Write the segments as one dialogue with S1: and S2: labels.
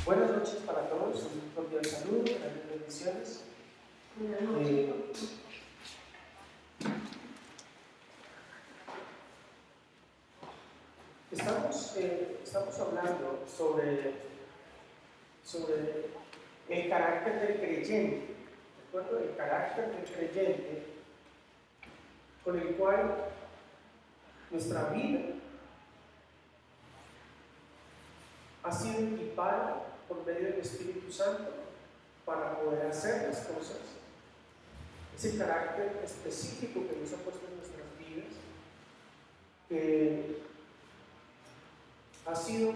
S1: Buenas noches para todos, un cordial saludo, grandes bendiciones. Estamos hablando sobre el carácter del creyente, ¿de acuerdo? El carácter del creyente con el cual nuestra vida ha sido equipada por medio del Espíritu Santo para poder hacer las cosas. Ese carácter específico que Dios ha puesto en nuestras vidas, que ha sido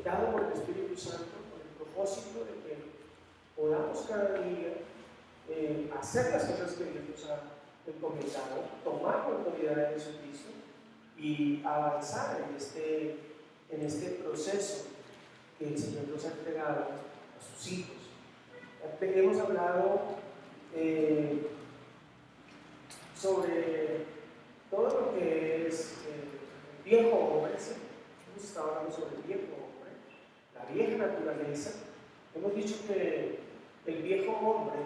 S1: dado por el Espíritu Santo con el propósito de que podamos cada día hacer las cosas que Dios nos ha encomendado, tomar la autoridad de Jesucristo y avanzar en este proceso que el Señor nos ha entregado a sus hijos. Hemos hablado sobre todo lo que es el viejo hombre. Hemos estado hablando sobre el viejo hombre, la vieja naturaleza. Hemos dicho que el viejo hombre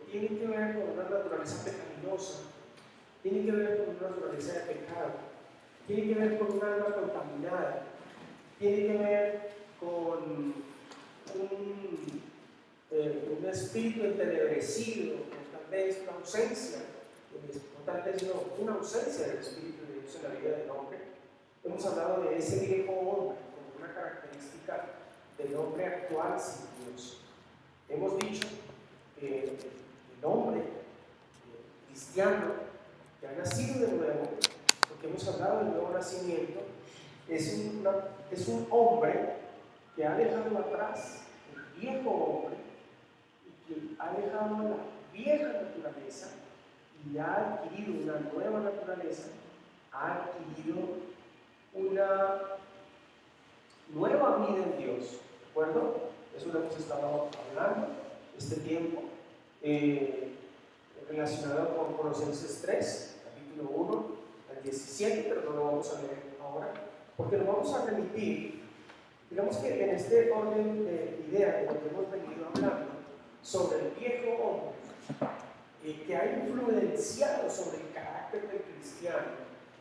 S1: tiene que ver con una naturaleza pecaminosa, tiene que ver con una naturaleza de pecado, tiene que ver con un alma contaminada, tiene que ver con un espíritu entenebrecido, tal vez una ausencia, una ausencia del Espíritu de Dios en la vida del hombre. Hemos hablado de ese viejo hombre como una característica del hombre actual sin Dios. Hemos dicho que el hombre cristiano que ha nacido de nuevo, porque hemos hablado del nuevo nacimiento, es un hombre que ha dejado atrás el viejo hombre y que ha dejado la vieja naturaleza y ha adquirido una nueva naturaleza, ha adquirido una nueva vida en Dios, ¿de acuerdo? Eso lo hemos estado hablando este tiempo, relacionado con Colosenses 3, capítulo 1 al 17, pero no lo vamos a leer ahora, porque nos vamos a remitir, digamos que en este orden de idea de lo que hemos venido hablando, sobre el viejo hombre, que ha influenciado sobre el carácter del cristiano,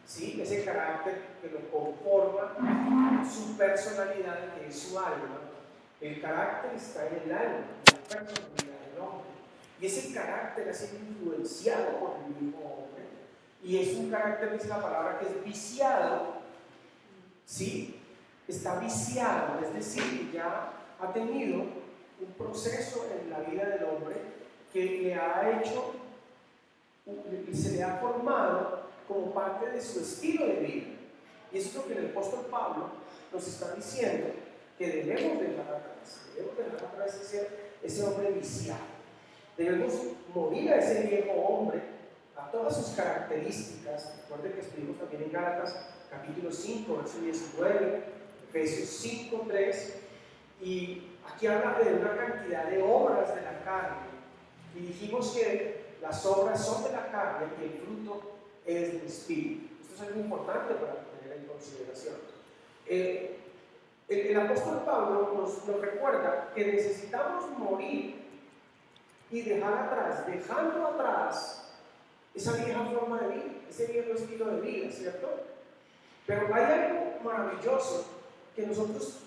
S1: ¿sí? Ese carácter que lo conforma su personalidad, que es su alma. El carácter está en el alma, en la personalidad del hombre. Y ese carácter ha sido influenciado por el viejo hombre. Y es un carácter, dice la palabra, que es viciado. ¿Sí? Está viciado, es decir, ya ha tenido un proceso en la vida del hombre que le ha hecho, se le ha formado como parte de su estilo de vida. Y eso es lo que el apóstol Pablo nos está diciendo, que debemos dejar atrás ese hombre viciado. Debemos morir a ese viejo hombre, a todas sus características. Recuerden que escribimos también en Gálatas capítulo 5, verso 19, Efesios 5, 3, y aquí habla de una cantidad de obras de la carne. Y dijimos que las obras son de la carne y el fruto es del Espíritu. Esto es algo importante para tener en consideración. El apóstol Pablo nos recuerda que necesitamos morir y dejar atrás, dejando atrás esa vieja forma de vida, ese viejo estilo de vida, ¿cierto? Pero hay algo maravilloso que nosotros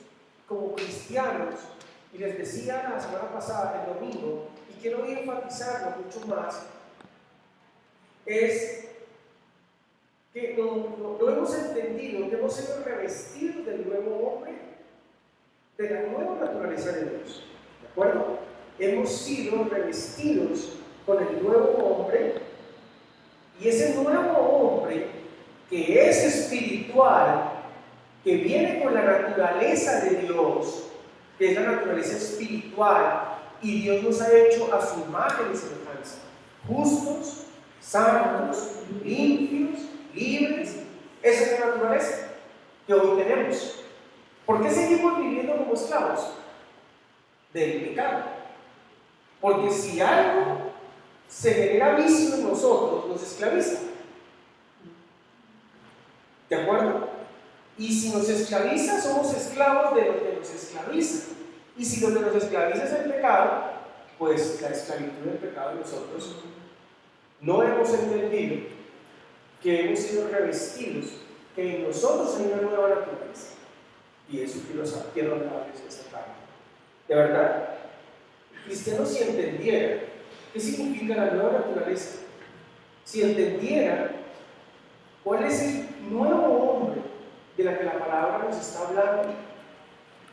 S1: como cristianos, y les decía la semana pasada, el domingo, y quiero enfatizarlo mucho más, es que no hemos entendido que hemos sido revestidos del nuevo hombre, de la nueva naturaleza de Dios, ¿de acuerdo? Hemos sido revestidos con el nuevo hombre, y ese nuevo hombre que es espiritual, que viene con la naturaleza de Dios, que es la naturaleza espiritual, y Dios nos ha hecho a su imagen y semejanza, justos, santos, limpios, libres. Esa es la naturaleza que hoy tenemos. ¿Por qué seguimos viviendo como esclavos? Del pecado. Porque si algo se genera vicio en nosotros, nos esclaviza. ¿De acuerdo? Y si nos esclaviza, somos esclavos de lo que nos esclaviza. Y si lo que nos esclaviza es el pecado, pues la esclavitud del pecado de nosotros no hemos entendido que hemos sido revestidos, que en nosotros hay una nueva naturaleza. Y eso quiero hablarles esta tarde. De verdad, el cristiano, si entendiera qué significa la nueva naturaleza, si entendiera cuál es el nuevo hombre de la que la palabra nos está hablando,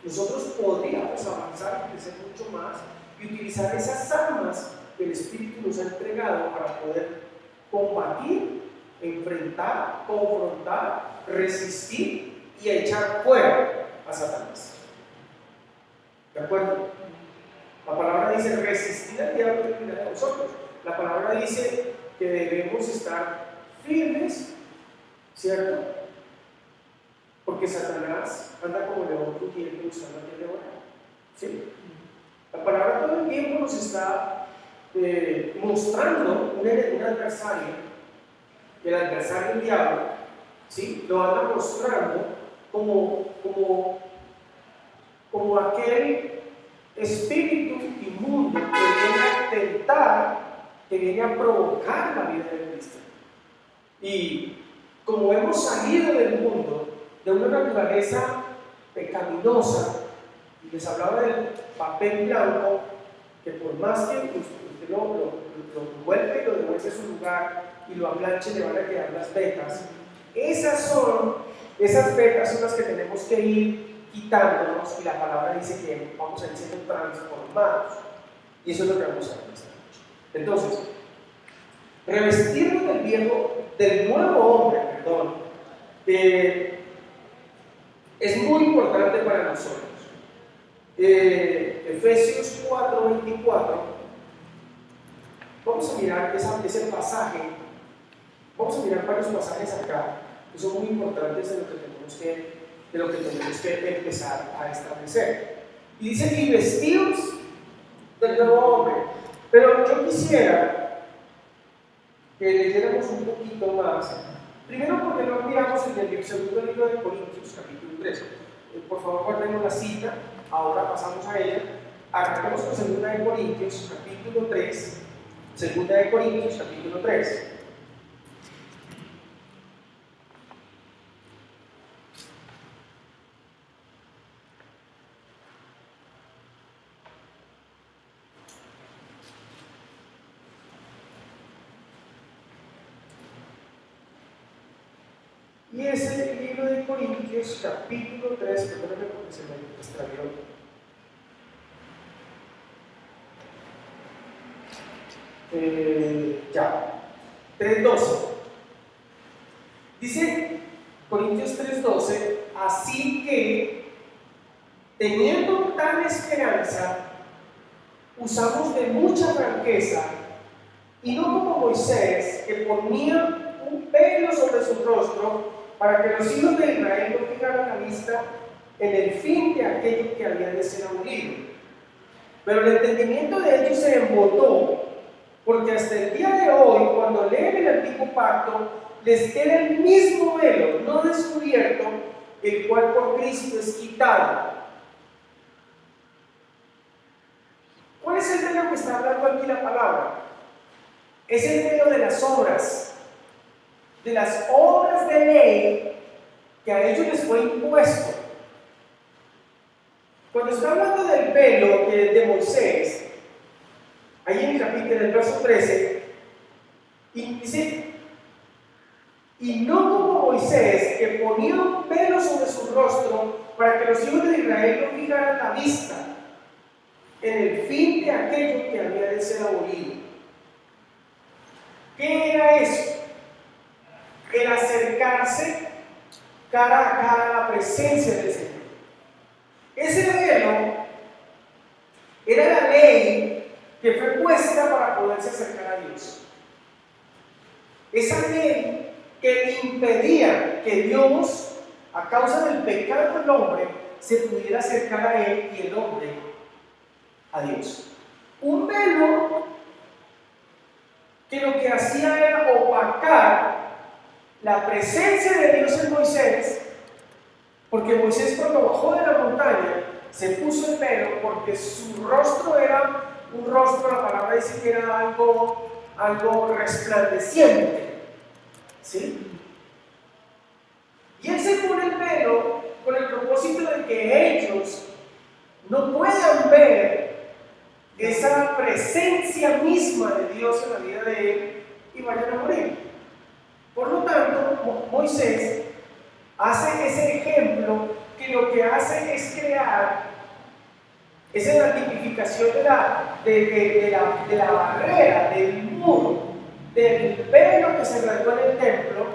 S1: nosotros podríamos avanzar y crecer mucho más y utilizar esas armas que el Espíritu nos ha entregado para poder combatir, enfrentar, confrontar, resistir y echar fuera a Satanás. ¿De acuerdo? La palabra dice resistir al diablo y huirá de nosotros. La palabra dice que debemos estar firmes, ¿cierto? Porque Satanás anda como león rugiente buscando a quien devorar. ¿Sí? La palabra todo el tiempo nos está mostrando un adversario, el adversario del diablo, ¿sí? Lo anda mostrando como aquel espíritu inmundo que viene a tentar, que viene a provocar la vida de Cristo. Y como hemos salido del mundo de una naturaleza pecaminosa, y les hablaba del papel blanco, que por más que usted lo envuelve y lo devuelve a su lugar y lo aplanche, le van a quedar las vetas. Esas vetas son las que tenemos que ir quitándonos, y la palabra dice que vamos a ir siendo transformados. Y eso es lo que vamos a hacer esta noche. Entonces, revestirnos del nuevo hombre, es muy importante para nosotros. Efesios 4:24, vamos a mirar ese pasaje, vamos a mirar varios pasajes acá que son muy importantes de lo que tenemos que empezar a establecer. Y dice: y vestidos del nuevo hombre. Pero yo quisiera que leyéramos un poquito más. Primero, porque no miramos en el segundo libro de Corintios, capítulo 3. Por favor, guardemos la cita. Ahora pasamos a ella. Arrancamos con segunda de Corintios, capítulo 3. Segunda de Corintios, capítulo 3. Y ese libro de Corintios, capítulo 3, perdóname porque se me extravió. Ya, 3:12. Dice Corintios 3:12: así que, teniendo tal esperanza, usamos de mucha franqueza, y no como Moisés, que ponía un velo sobre su rostro, para que los hijos de Israel no fijaran la vista en el fin de aquello que había de ser abolido. Pero el entendimiento de ellos se embotó, porque hasta el día de hoy, cuando leen el antiguo pacto, les queda el mismo velo no descubierto, el cual por Cristo es quitado. ¿Cuál es el velo que está hablando aquí la palabra? Es el velo de las obras de ley que a ellos les fue impuesto. Cuando está hablando del velo de Moisés, ahí en el capítulo, en el verso 13, y dice: y no como Moisés, que ponía un velo sobre su rostro para que los hijos de Israel no fijaran la vista en el fin de aquello que había de ser abolido. ¿Qué era eso? El acercarse cara a cara a la presencia del Señor. Ese velo era la ley que fue puesta para poderse acercar a Dios. Esa ley que impedía que Dios, a causa del pecado del hombre, se pudiera acercar a Él y el hombre a Dios. Un velo que lo que hacía era opacar la presencia de Dios en Moisés, porque Moisés, cuando bajó de la montaña, se puso el velo porque su rostro era un rostro, la palabra dice que era algo resplandeciente, ¿sí? Y él se pone el velo con el propósito de que ellos no puedan ver esa presencia misma de Dios en la vida de él y vayan a morir. Por lo tanto, Moisés hace ese ejemplo que lo que hace es crear esa tipificación de la barrera, del muro, del velo que se graduó en el templo,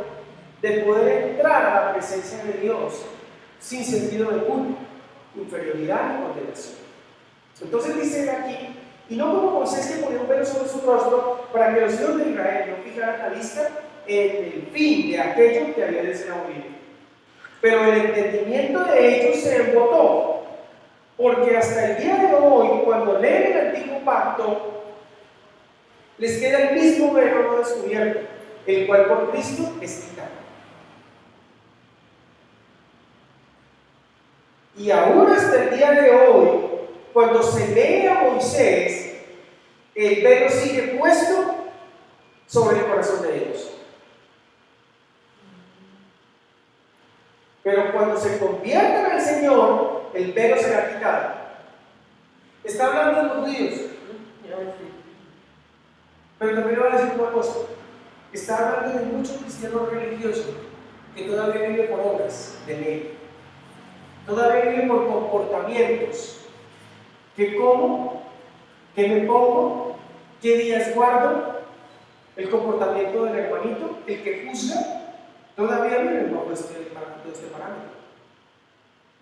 S1: de poder entrar a la presencia de Dios sin sentido de culpa, inferioridad y condenación. Entonces dice aquí, y no como Moisés que ponía un velo sobre su rostro para que los hijos de Israel no fijaran la vista en el fin de aquello que había de ser abolido. Pero el entendimiento de ellos se embotó, porque hasta el día de hoy, cuando leen el antiguo pacto, les queda el mismo velo no descubierto, el cual por Cristo es quitado. Y aún hasta el día de hoy, cuando se lee a Moisés, el velo sigue puesto sobre el corazón de ellos. Pero cuando se convierten al Señor, el velo será quitado. Está hablando de los judíos, pero también le voy a decir una cosa. Está hablando de muchos cristianos religiosos que todavía viven por obras de ley, todavía viven por comportamientos. ¿Qué como? ¿Qué me pongo? ¿Qué días guardo? El comportamiento del hermanito, el que juzga, todavía viven bajo este parámetro.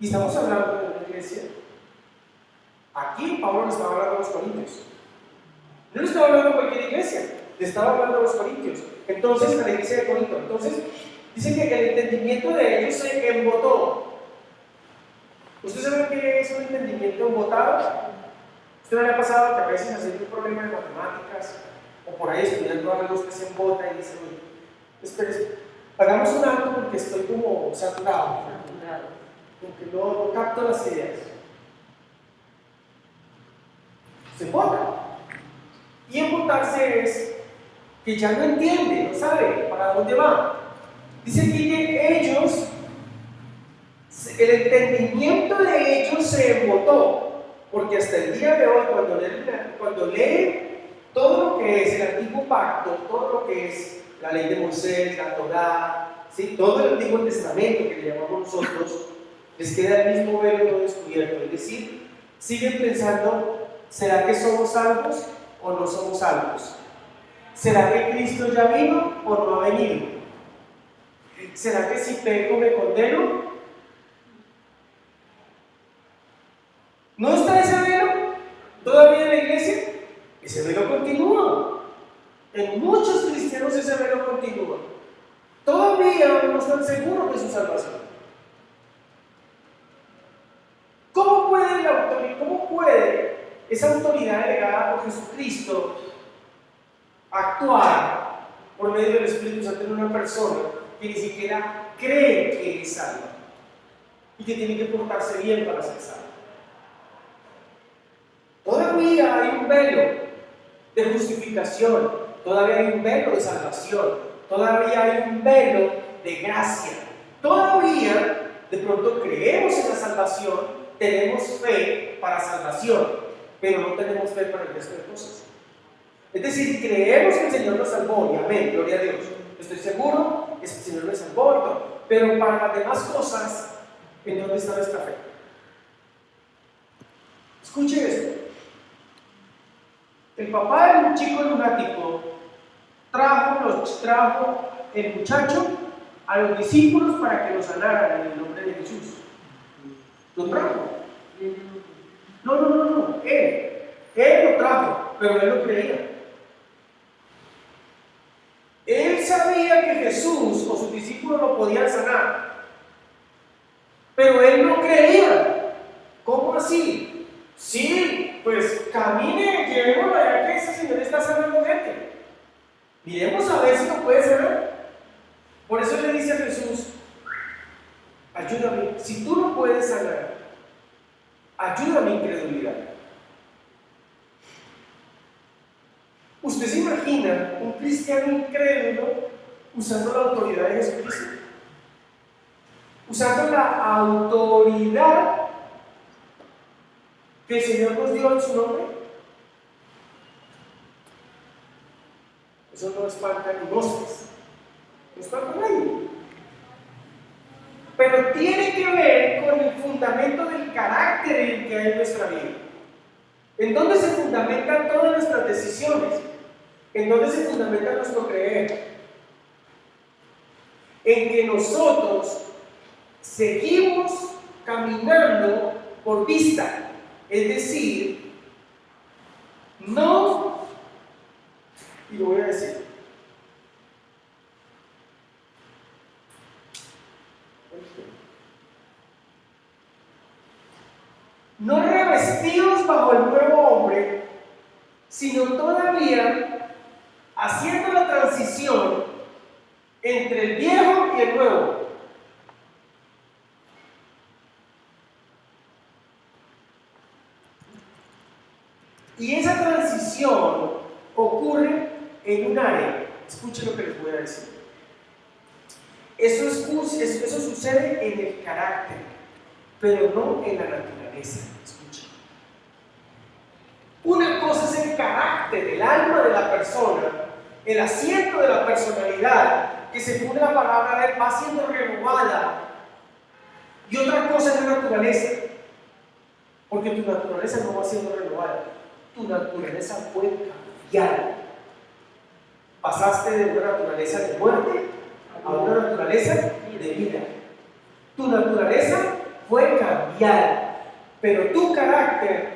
S1: Y estamos hablando de una iglesia. Aquí Pablo le estaba hablando a los corintios. No le estaba hablando a cualquier iglesia, le estaba hablando a los corintios. Entonces, a la iglesia de Corinto. Entonces, dice que el entendimiento de ellos se embotó. ¿Usted sabe qué es un entendimiento embotado? ¿Usted no le ha pasado que a veces haciendo un problema de matemáticas o por ahí estudiando algo usted se embota y dice, espérese, hagamos un alto porque estoy como saturado, como que no capto las ideas? Se embota. Y embotarse es que ya no entiende, no sabe para dónde va. Dice aquí que ellos, el entendimiento de ellos se embotó, porque hasta el día de hoy, cuando leen todo lo que es el antiguo pacto, todo lo que es la ley de Moisés, la Torá, ¿sí? Todo el Antiguo Testamento que le llamamos nosotros, les queda el mismo velo no descubierto. Es decir, siguen pensando, ¿será que somos salvos o no somos salvos? ¿Será que Cristo ya vino o no ha venido? ¿Será que si peco me condeno? ¿No está ese velo todavía en la iglesia? Ese velo continúa. En muchos cristianos ese velo continúa. Todavía no están seguros de su salvación. ¿Cómo puede esa autoridad delegada por Jesucristo actuar por medio del Espíritu Santo en una persona que ni siquiera cree que es salva y que tiene que portarse bien para ser salva? Todavía hay un velo de justificación, todavía hay un velo de salvación, todavía hay un velo de gracia. Todavía de pronto creemos en la salvación, tenemos fe para salvación, pero no tenemos fe para el resto de cosas. Es decir, creemos que el Señor nos salvó, y amén, gloria a Dios. Estoy seguro que el Señor nos salvó y todo, pero para las demás cosas, ¿en dónde está nuestra fe? Escuche esto. El papá de un chico lunático trajo el muchacho a los discípulos para que lo sanaran en el nombre de Jesús. Lo trajo. No. Él lo trajo, pero él no creía. Él sabía que Jesús o sus discípulos lo podían sanar, pero él no creía. ¿Cómo así? Sí, pues camine, llevémoslo allá que ese Señor está sanando gente. Miremos a ver si lo puede sanar. Por eso le dice a Jesús, ayúdame, si tú no puedes sanar, con incredulidad. ¿Usted se imagina un cristiano incrédulo usando la autoridad de Jesucristo? Usando la autoridad que el Señor nos dio en su nombre. Eso no espanta ni moscas, no espanta a nadie. Pero tiene que ver con el fundamento del carácter que hay en nuestra vida. ¿En dónde se fundamentan todas nuestras decisiones? ¿En dónde se fundamenta nuestro creer? En que nosotros seguimos caminando por vista. Es decir, no, y lo voy a decir, no revestidos bajo el nuevo hombre, sino todavía haciendo la transición entre el viejo y el nuevo. Y esa transición ocurre en un área. Escuchen lo que les voy a decir. Eso sucede en el carácter, pero no en la naturaleza. Escuchen. Una cosa es el carácter, el alma de la persona, el asiento de la personalidad, que según la palabra de él va siendo renovada. Y otra cosa es la naturaleza, porque tu naturaleza no va siendo renovada. Tu naturaleza fue cambiada. Pasaste de una naturaleza de muerte a una naturaleza de vida. Tu naturaleza fue cambiada, pero tu carácter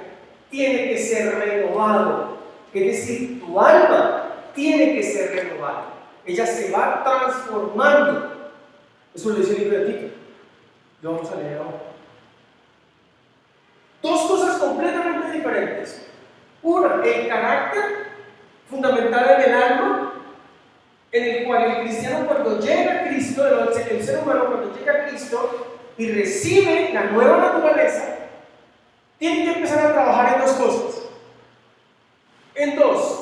S1: tiene que ser renovado. Es decir, tu alma tiene que ser renovada. Ella se va transformando. Eso lo dice el libro de Tito. Lo vamos a leer ahora. Dos cosas completamente diferentes. Una, el carácter fundamental en el alma, en el cual el cristiano cuando llega a Cristo, el ser humano cuando llega a Cristo y recibe la nueva naturaleza, tiene que empezar a trabajar en dos cosas. En dos.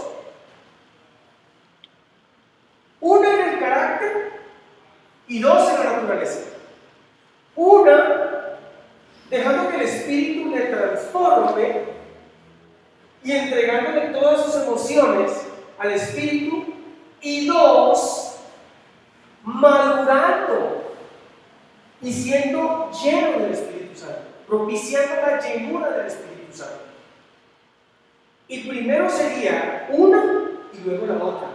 S1: Una en el carácter y dos en la naturaleza. Una, dejando que el Espíritu le transforme y entregándole todas sus emociones al Espíritu. Y dos, madurando y siendo lleno del Espíritu Santo, propiciando la llenura del Espíritu Santo. Y primero sería una y luego la otra.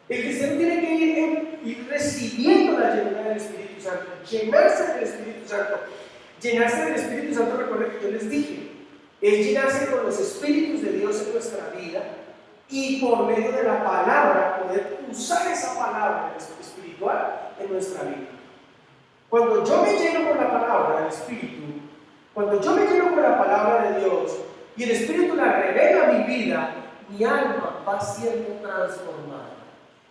S1: El cristiano tiene que ir recibiendo la llenura del Espíritu Santo, llenarse del Espíritu Santo. Llenarse del Espíritu Santo, recuerden que yo les dije, es llenarse con los Espíritus de Dios en nuestra vida y por medio de la palabra poder usar esa palabra espiritual en nuestra vida. Cuando yo me lleno con la palabra del Espíritu, cuando yo me lleno con la palabra de Dios y el Espíritu la revela a mi vida, mi alma va siendo transformada.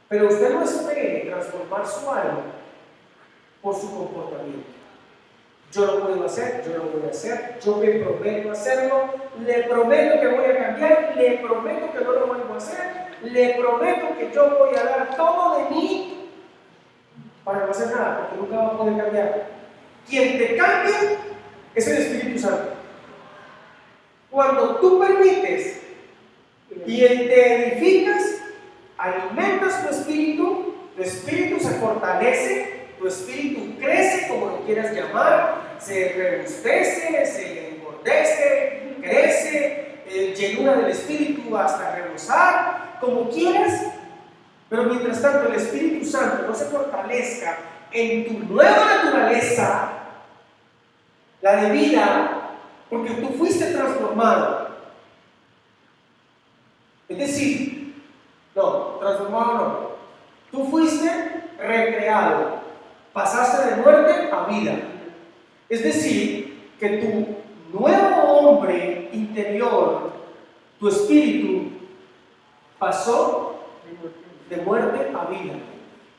S1: Pero usted no espere transformar su alma por su comportamiento. Yo lo puedo hacer, yo lo voy a hacer, yo me prometo hacerlo, le prometo que voy a cambiar, le prometo que no lo vuelvo a hacer, le prometo que yo voy a dar todo de mí para no hacer nada, porque nunca va a poder cambiar. Quien te cambia es el Espíritu Santo. Cuando tú permites y te edificas, alimentas tu espíritu se fortalece, tu espíritu crece, como lo quieras llamar, se rebustece, se engordece, crece, llenura del espíritu hasta rebosar, como quieras. Pero mientras tanto el Espíritu Santo no se fortalezca en tu nueva naturaleza, la de vida, porque tú fuiste transformado. Es decir, no, transformado no. Tú fuiste recreado, pasaste de muerte a vida. Es decir, que tu nuevo hombre interior, tu espíritu, pasó de muerte a vida.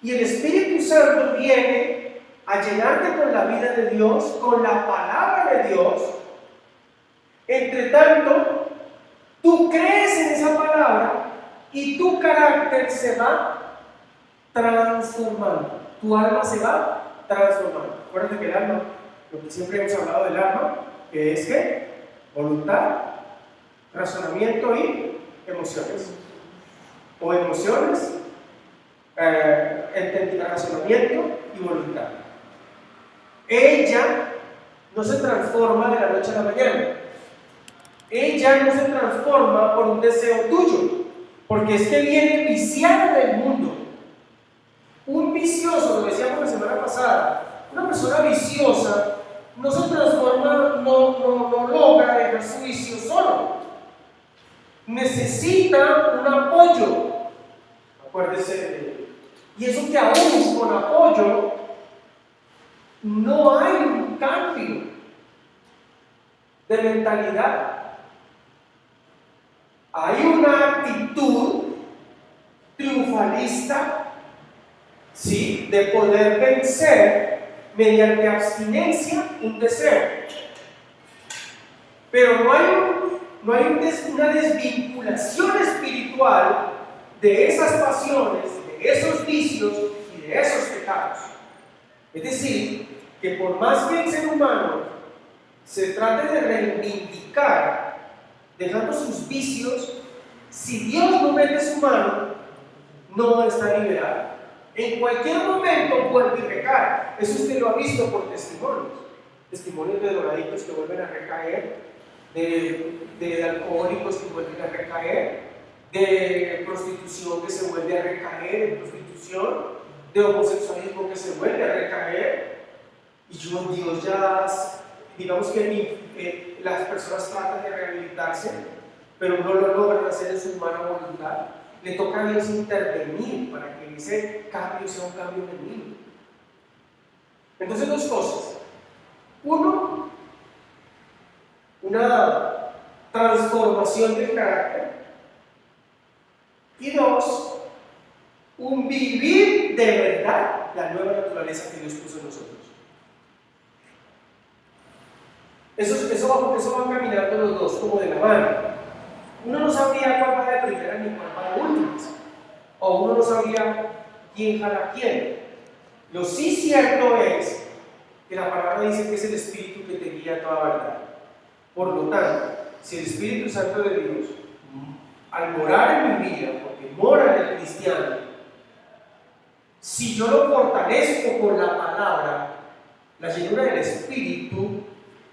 S1: Y el Espíritu Santo viene a llenarte con la vida de Dios, con la palabra de Dios, Entre tanto, tú crees en esa palabra y tu carácter se va transformando. Tu alma se va transformando. Acuérdate que el alma, lo que siempre hemos hablado del alma, que es que voluntad, razonamiento y emociones. O emociones, razonamiento y voluntad. Ella no se transforma de la noche a la mañana. Ella no se transforma por un deseo tuyo, porque es que viene viciada del mundo. Un vicioso, lo decíamos la semana pasada, una persona viciosa no se transforma, no logra dejar su vicio solo. Necesita un apoyo. Acuérdese. Y eso que aún con apoyo no hay un cambio de mentalidad. Hay una actitud triunfalista, ¿sí?, de poder vencer mediante abstinencia un deseo. Pero no hay una desvinculación espiritual de esas pasiones, de esos vicios y de esos pecados. Es decir, que por más que el ser humano se trate de reivindicar dejando sus vicios, si Dios no mete su mano, no está liberado. En cualquier momento vuelve y recae. Eso usted lo ha visto por testimonios de drogadictos que vuelven a recaer, de alcohólicos que vuelven a recaer, de prostitución que se vuelve a recaer en prostitución, de homosexualismo que se vuelve a recaer. Y Dios ya, digamos que las personas tratan de rehabilitarse, pero no lo logran hacer en su humana voluntad. Le toca a Dios intervenir para que ese cambio sea un cambio genuino. Entonces, dos cosas. Uno, una transformación del carácter. Y dos, un vivir de verdad la nueva naturaleza que Dios puso en nosotros. Eso van caminando los dos como de la mano. Uno no sabría cuál va de primera ni cuál va de última. O uno no sabría quién jala quién. Lo sí cierto es que la palabra dice que es el Espíritu que te guía a toda verdad. Por lo tanto, si el Espíritu Santo de Dios, al morar en mi vida, porque mora en el cristiano, si yo lo fortalezco con la palabra, la llenura del Espíritu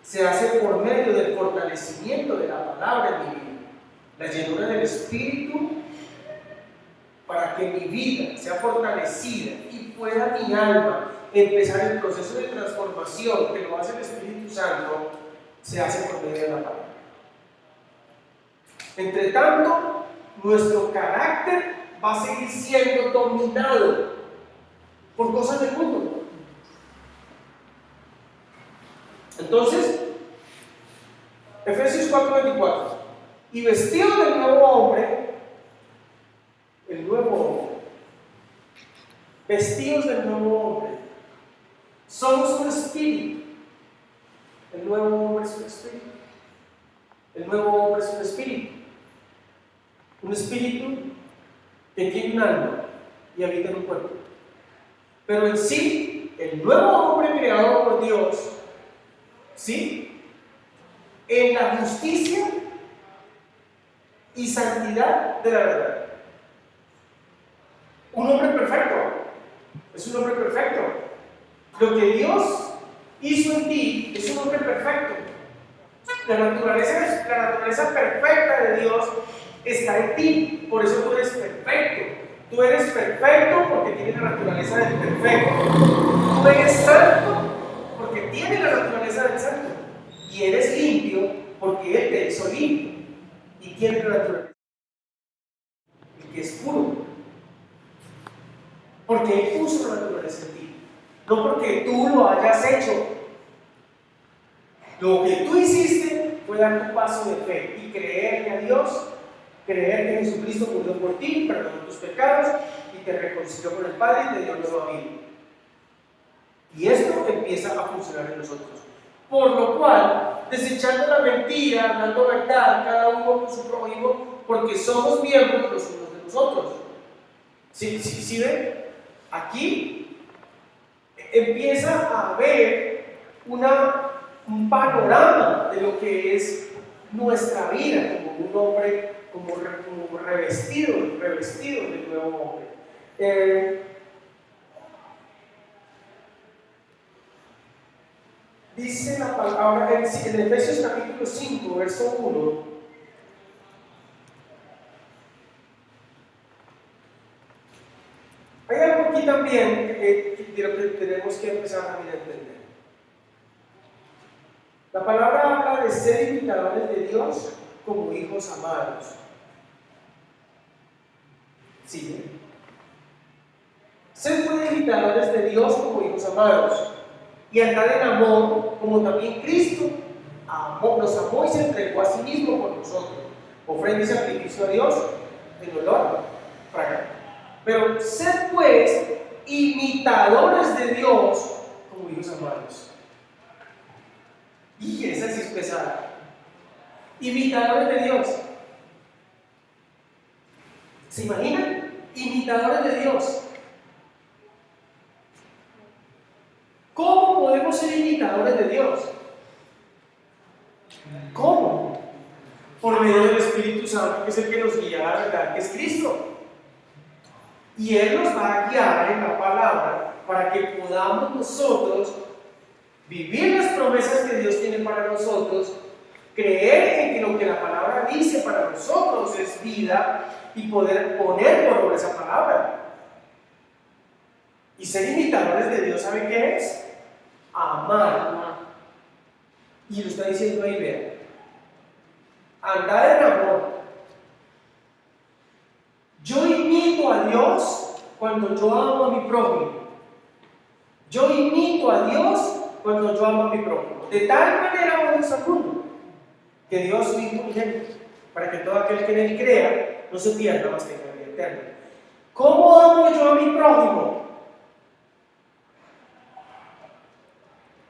S1: se hace por medio del fortalecimiento de la palabra en mi vida. La llenura del Espíritu para que mi vida sea fortalecida y pueda mi alma empezar el proceso de transformación que lo hace el Espíritu Santo, se hace por medio de la palabra. Entre tanto, nuestro carácter va a seguir siendo dominado por cosas del mundo. Entonces, Efesios 4:24, y vestido del nuevo hombre, vestidos del nuevo hombre, somos un espíritu. El nuevo hombre es un espíritu. El nuevo hombre es un espíritu. Un espíritu que tiene un alma y habita en un cuerpo. Pero en sí, el nuevo hombre creado por Dios, ¿sí?, en la justicia y santidad de la verdad. Un hombre perfecto. Es un hombre perfecto. Lo que Dios hizo en ti es un hombre perfecto. La naturaleza perfecta de Dios está en ti. Por eso tú eres perfecto. Tú eres perfecto porque tienes la naturaleza del perfecto. Tú eres santo porque tienes la naturaleza del santo. Y eres limpio porque Él te hizo limpio. Y tienes la naturaleza el que es puro. Porque Él puso la naturaleza en ti. No porque tú lo hayas hecho. Lo que tú hiciste fue dar un paso de fe y creerle a Dios, creer que Jesucristo murió por ti, perdonó tus pecados y te reconcilió con el Padre y te dio nueva vida. Y esto empieza a funcionar en nosotros. Por lo cual, desechando la mentira, hablando verdad, cada uno con su prójimo, porque somos miembros los unos de los otros. ¿Sí ven? Aquí empieza a haber un panorama de lo que es nuestra vida como un hombre, como revestido del nuevo hombre. Dice la palabra en Efesios capítulo 5, verso 1. Hay algo aquí también de lo que tenemos que empezar a entender. La palabra habla de ser imitadores de Dios como hijos amados. ¿Sí? Ser muy imitadores de Dios como hijos amados y andar en amor como también Cristo nos amó y se entregó a sí mismo por nosotros. Ofrenda y sacrificio a Dios en olor fragante. Pero ser pues imitadores de Dios como hijos amados. Y esa sí es pesada. Imitadores de Dios. ¿Se imaginan? Imitadores de Dios. ¿Cómo podemos ser imitadores de Dios? ¿Cómo? Por medio del Espíritu Santo, que es el que nos guía a la verdad, que es Cristo. Y Él nos va a guiar en la palabra para que podamos nosotros vivir las promesas que Dios tiene para nosotros, creer en que lo que la palabra dice para nosotros es vida y poder poner por obra esa palabra. Y ser imitadores de Dios, ¿saben qué es? Amar. Y lo está diciendo ahí, vean. Andar en amor. Yo imito a Dios cuando yo amo a mi prójimo. Yo imito a Dios cuando yo amo a mi prójimo. De tal manera vamos al mundo que Dios su Hijo unigénito, para que todo aquel que en Él crea no se pierda, mas tenga vida eterna. ¿Cómo amo yo a mi prójimo?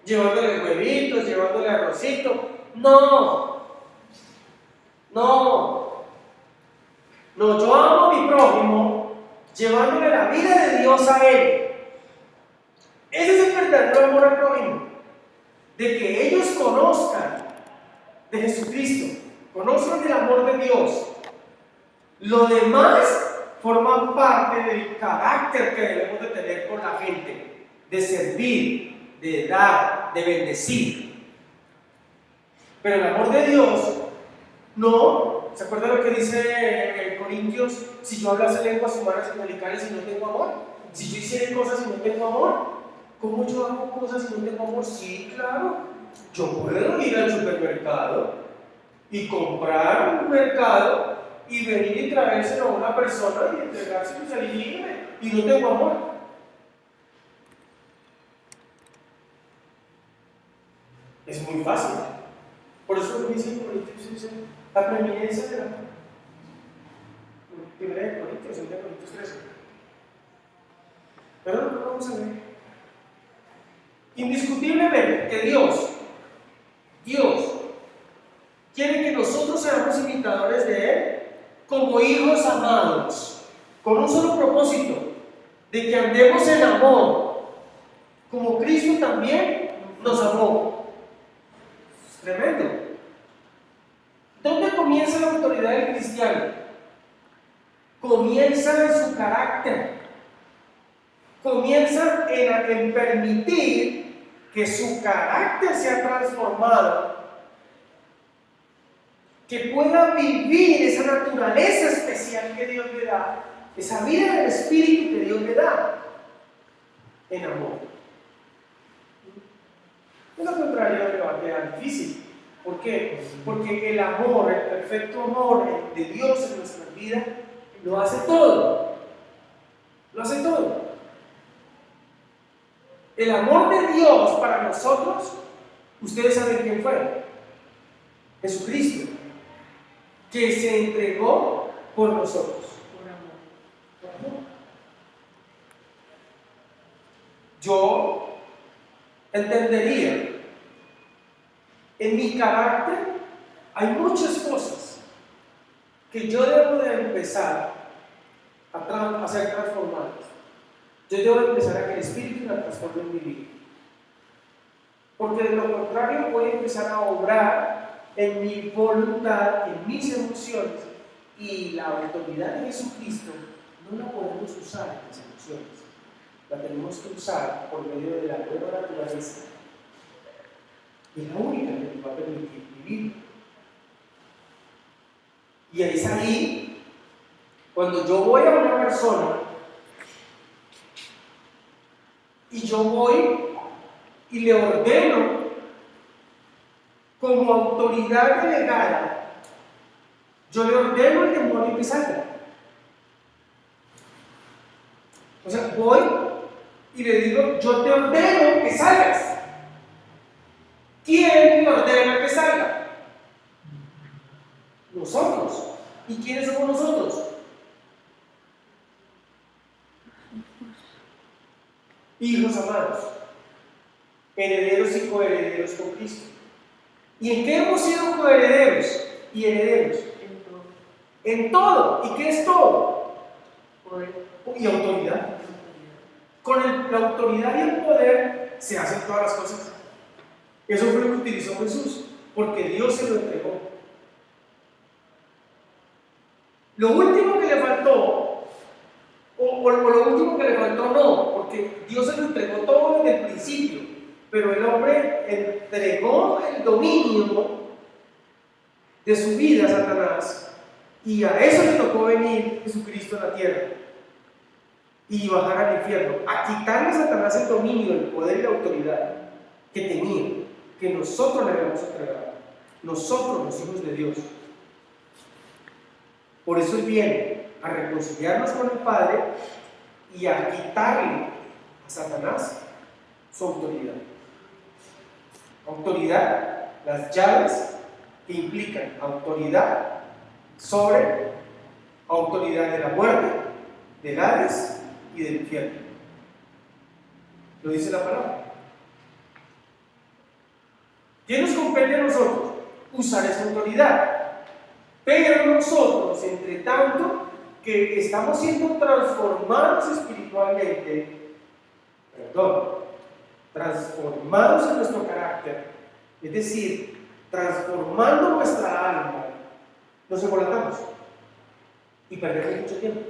S1: Llevándole huevitos, llevándole arrocito. No, yo amo a mi prójimo llevándole la vida de Dios a Él. Ese es el verdadero amor al prójimo. De que ellos conozcan de Jesucristo, conozcan el amor de Dios. Lo demás forma parte del carácter que debemos de tener con la gente, de servir, de dar, de bendecir. Pero el amor de Dios no. ¿Se acuerdan lo que dice en Corintios? Si yo hablase lenguas humanas y angelicales y no tengo amor, si yo hiciera cosas y no tengo amor, ¿cómo yo hago cosas y no tengo amor? Sí, claro, yo puedo ir al supermercado y comprar un mercado y venir y traérselo a una persona y entregárselo y salirme y no tengo amor. Es muy fácil. Por eso lo dice en Corintios, dice la preeminencia de la primera de Corintios, 2 Corintios 13. Pero lo vamos a ver. Indiscutiblemente que Dios quiere que nosotros seamos imitadores de Él como hijos amados, con un solo propósito, de que andemos en amor, como Cristo también nos amó. Es tremendo. ¿Dónde comienza la autoridad del cristiano? Comienza en su carácter. Comienza en permitir que su carácter sea transformado, que pueda vivir esa naturaleza especial que Dios le da, esa vida del Espíritu que Dios le da, en amor. Es lo contrario de debate difícil. ¿Por qué? Porque el amor, el perfecto amor de Dios en nuestra vida, lo hace todo. Lo hace todo. El amor de Dios para nosotros, ustedes saben quién fue. Jesucristo, que se entregó por nosotros. Por amor. Yo entendería En mi carácter hay muchas cosas que yo debo de empezar a ser transformadas. Yo debo de empezar a que el Espíritu la transforme en mi vida. Porque de lo contrario voy a empezar a obrar en mi voluntad, en mis emociones, y la autoridad de Jesucristo no la podemos usar en las emociones. La tenemos que usar por medio de la nueva naturaleza. Y es la única que nos va a permitir vivir. Y es ahí, cuando yo voy a una persona y yo voy y le ordeno como autoridad delegada, yo le ordeno al demonio que salga. O sea, voy y le digo, yo te ordeno que salgas. ¿Quién me ordena que salga? Nosotros. ¿Y quiénes somos nosotros? Hijos amados, herederos y coherederos con Cristo. ¿Y en qué hemos sido coherederos y herederos? En todo. ¿Y qué es todo? Poder. Y autoridad. Con la autoridad y el poder se hacen todas las cosas. Eso fue lo que utilizó Jesús, porque Dios se lo entregó. Lo último que le faltó, o lo último que le faltó no, porque Dios se lo entregó todo desde el principio, pero el hombre entregó el dominio de su vida a Satanás, y a eso le tocó venir Jesucristo a la tierra y bajar al infierno, a quitarle a Satanás el dominio, el poder y la autoridad que tenía, que nosotros le habíamos entregado, nosotros los hijos de Dios. Por eso Él viene a reconciliarnos con el Padre y a quitarle a Satanás su autoridad. Autoridad, las llaves que implican autoridad sobre autoridad de la muerte, del Hades y del infierno. Lo dice la palabra. ¿Qué nos compete a nosotros? Usar esa autoridad. Pero nosotros, entre tanto que estamos siendo transformados espiritualmente, transformados en nuestro carácter, es decir, transformando nuestra alma, nos embolatamos y perdemos mucho tiempo.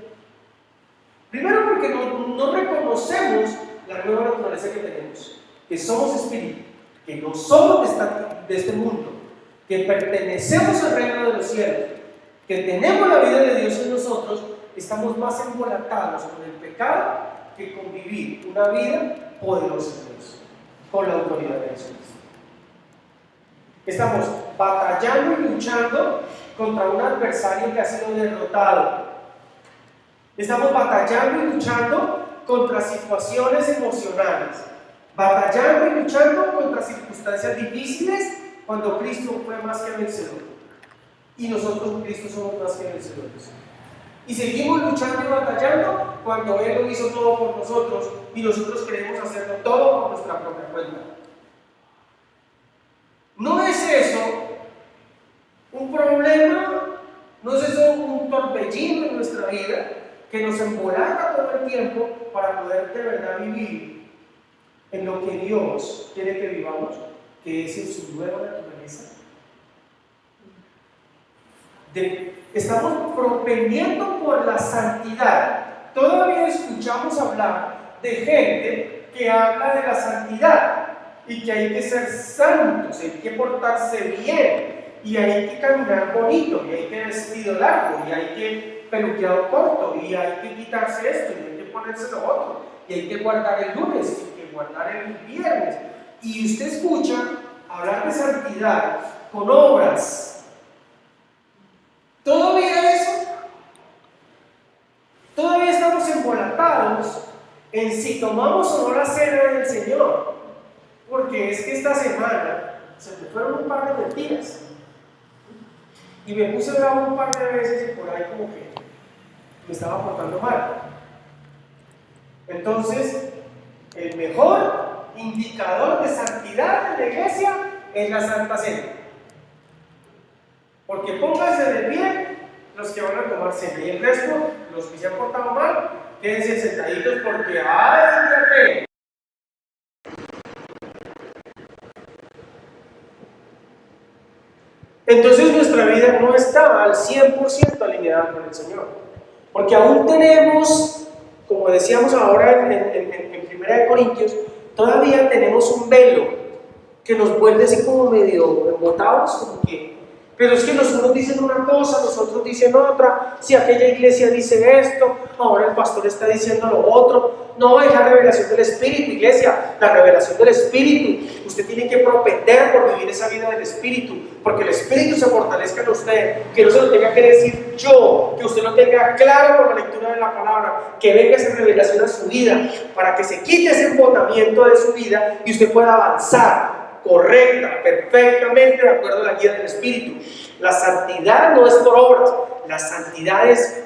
S1: Primero porque no reconocemos la nueva naturaleza que tenemos, que somos espíritu, que no somos de este mundo, que pertenecemos al reino de los cielos, que tenemos la vida de Dios en nosotros. Estamos más embolatados con el pecado que con vivir una vida poderosa en Dios, con la autoridad de Jesús. Estamos batallando y luchando contra un adversario que ha sido derrotado. Estamos batallando y luchando contra situaciones emocionales, batallando y luchando contra circunstancias difíciles, cuando Cristo fue más que vencedor. Y nosotros, Cristo, somos más que vencedores. Y seguimos luchando y batallando cuando Él lo hizo todo por nosotros y nosotros queremos hacerlo todo por nuestra propia cuenta. ¿No es eso un problema? ¿No es eso un torbellino en nuestra vida que nos embolata todo el tiempo para poder de verdad vivir en lo que Dios quiere que vivamos, que es en su nueva naturaleza? Estamos propendiendo por la santidad. Todavía escuchamos hablar de gente que habla de la santidad y que hay que ser santos, hay que portarse bien, y hay que caminar bonito, y hay que vestido largo, y hay que peluqueado corto, y hay que quitarse esto, y hay que ponerse lo otro, y hay que guardar el lunes, y hay que guardar el viernes. Y usted escucha hablar de santidad con obras. ¿Todavía eso? Todavía estamos embolatados en si tomamos o no la cena del Señor, porque es que esta semana se me fueron un par de mentiras y me puse bravo un par de veces y por ahí como que me estaba portando mal. Entonces, el mejor indicador de santidad en la iglesia es la Santa Cena. Porque pónganse de pie los que van a tomar cena y el resto, los que se han portado mal, quédense sentaditos porque ¡ay, ya qué! Entonces nuestra vida no está al 100% alineada con el Señor. Porque aún tenemos, como decíamos ahora en 1 Corintios, todavía tenemos un velo que nos vuelve así como medio embotados, como que, pero es que los unos dicen una cosa, los otros dicen otra, si aquella iglesia dice esto, ahora el pastor está diciendo lo otro. No, es la revelación del Espíritu, iglesia, la revelación del Espíritu. Usted tiene que propender por vivir esa vida del Espíritu, porque el Espíritu se fortalezca en usted, que no se lo tenga que decir yo, que usted lo tenga claro por la lectura de la palabra, que venga esa revelación a su vida, para que se quite ese embotamiento de su vida y usted pueda avanzar correcta, perfectamente de acuerdo a la guía del Espíritu. La santidad no es por obras, la santidad es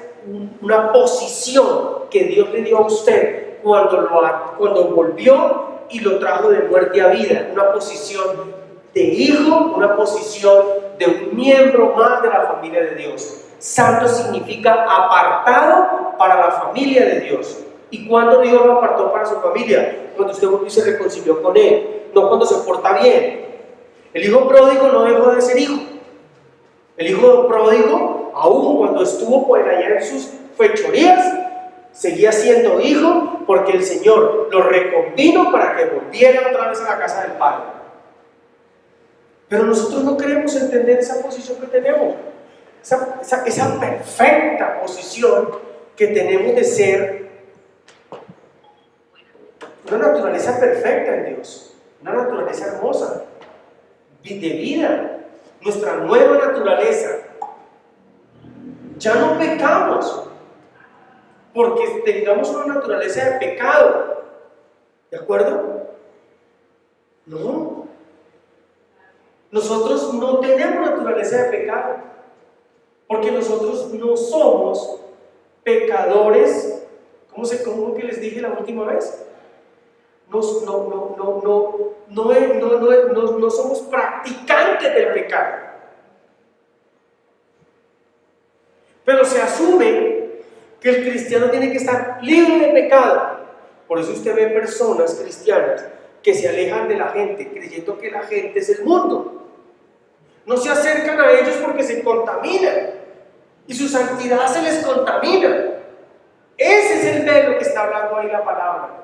S1: una posición que Dios le dio a usted cuando volvió y lo trajo de muerte a vida, una posición de hijo, una posición de un miembro más de la familia de Dios. Santo significa apartado para la familia de Dios. ¿Y cuándo Dios lo apartó para su familia? Cuando usted volvió y se reconcilió con Él, no cuando se porta bien. El hijo pródigo no dejó de ser hijo. El hijo pródigo, aún cuando estuvo por allá en sus fechorías, seguía siendo hijo porque el Señor lo reconvino para que volviera otra vez a la casa del Padre. Pero nosotros no queremos entender esa posición que tenemos, esa perfecta posición que tenemos de ser una naturaleza perfecta en Dios, una naturaleza hermosa, de vida, nuestra nueva naturaleza. Ya no pecamos porque tengamos una naturaleza de pecado, ¿de acuerdo? No, nosotros no tenemos naturaleza de pecado porque nosotros no somos pecadores. ¿Cómo que les dije la última vez? No somos practicantes del pecado, pero se asume que el cristiano tiene que estar libre de pecado. Por eso usted ve personas cristianas que se alejan de la gente creyendo que la gente es el mundo. No se acercan a ellos porque se contaminan y su santidad se les contamina. Ese es el velo que está hablando ahí la palabra.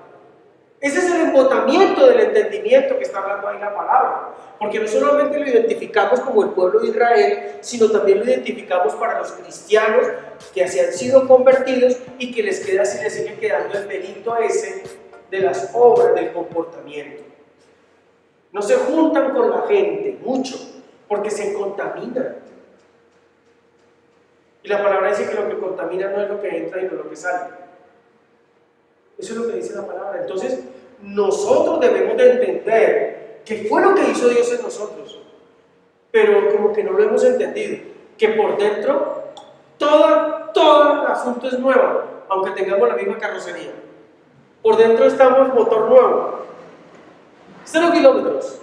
S1: Ese es el embotamiento del entendimiento que está hablando ahí la palabra. Porque no solamente lo identificamos como el pueblo de Israel, sino también lo identificamos para los cristianos que se han sido convertidos y que les sigue quedando el delito ese de las obras del comportamiento. No se juntan con la gente mucho porque se contaminan. Y la palabra dice que lo que contamina no es lo que entra y no lo que sale. Eso es lo que dice la palabra. Entonces, nosotros debemos de entender qué fue lo que hizo Dios en nosotros, pero como que no lo hemos entendido, que por dentro todo el asunto es nuevo, aunque tengamos la misma carrocería. Por dentro estamos motor nuevo, 0 kilómetros,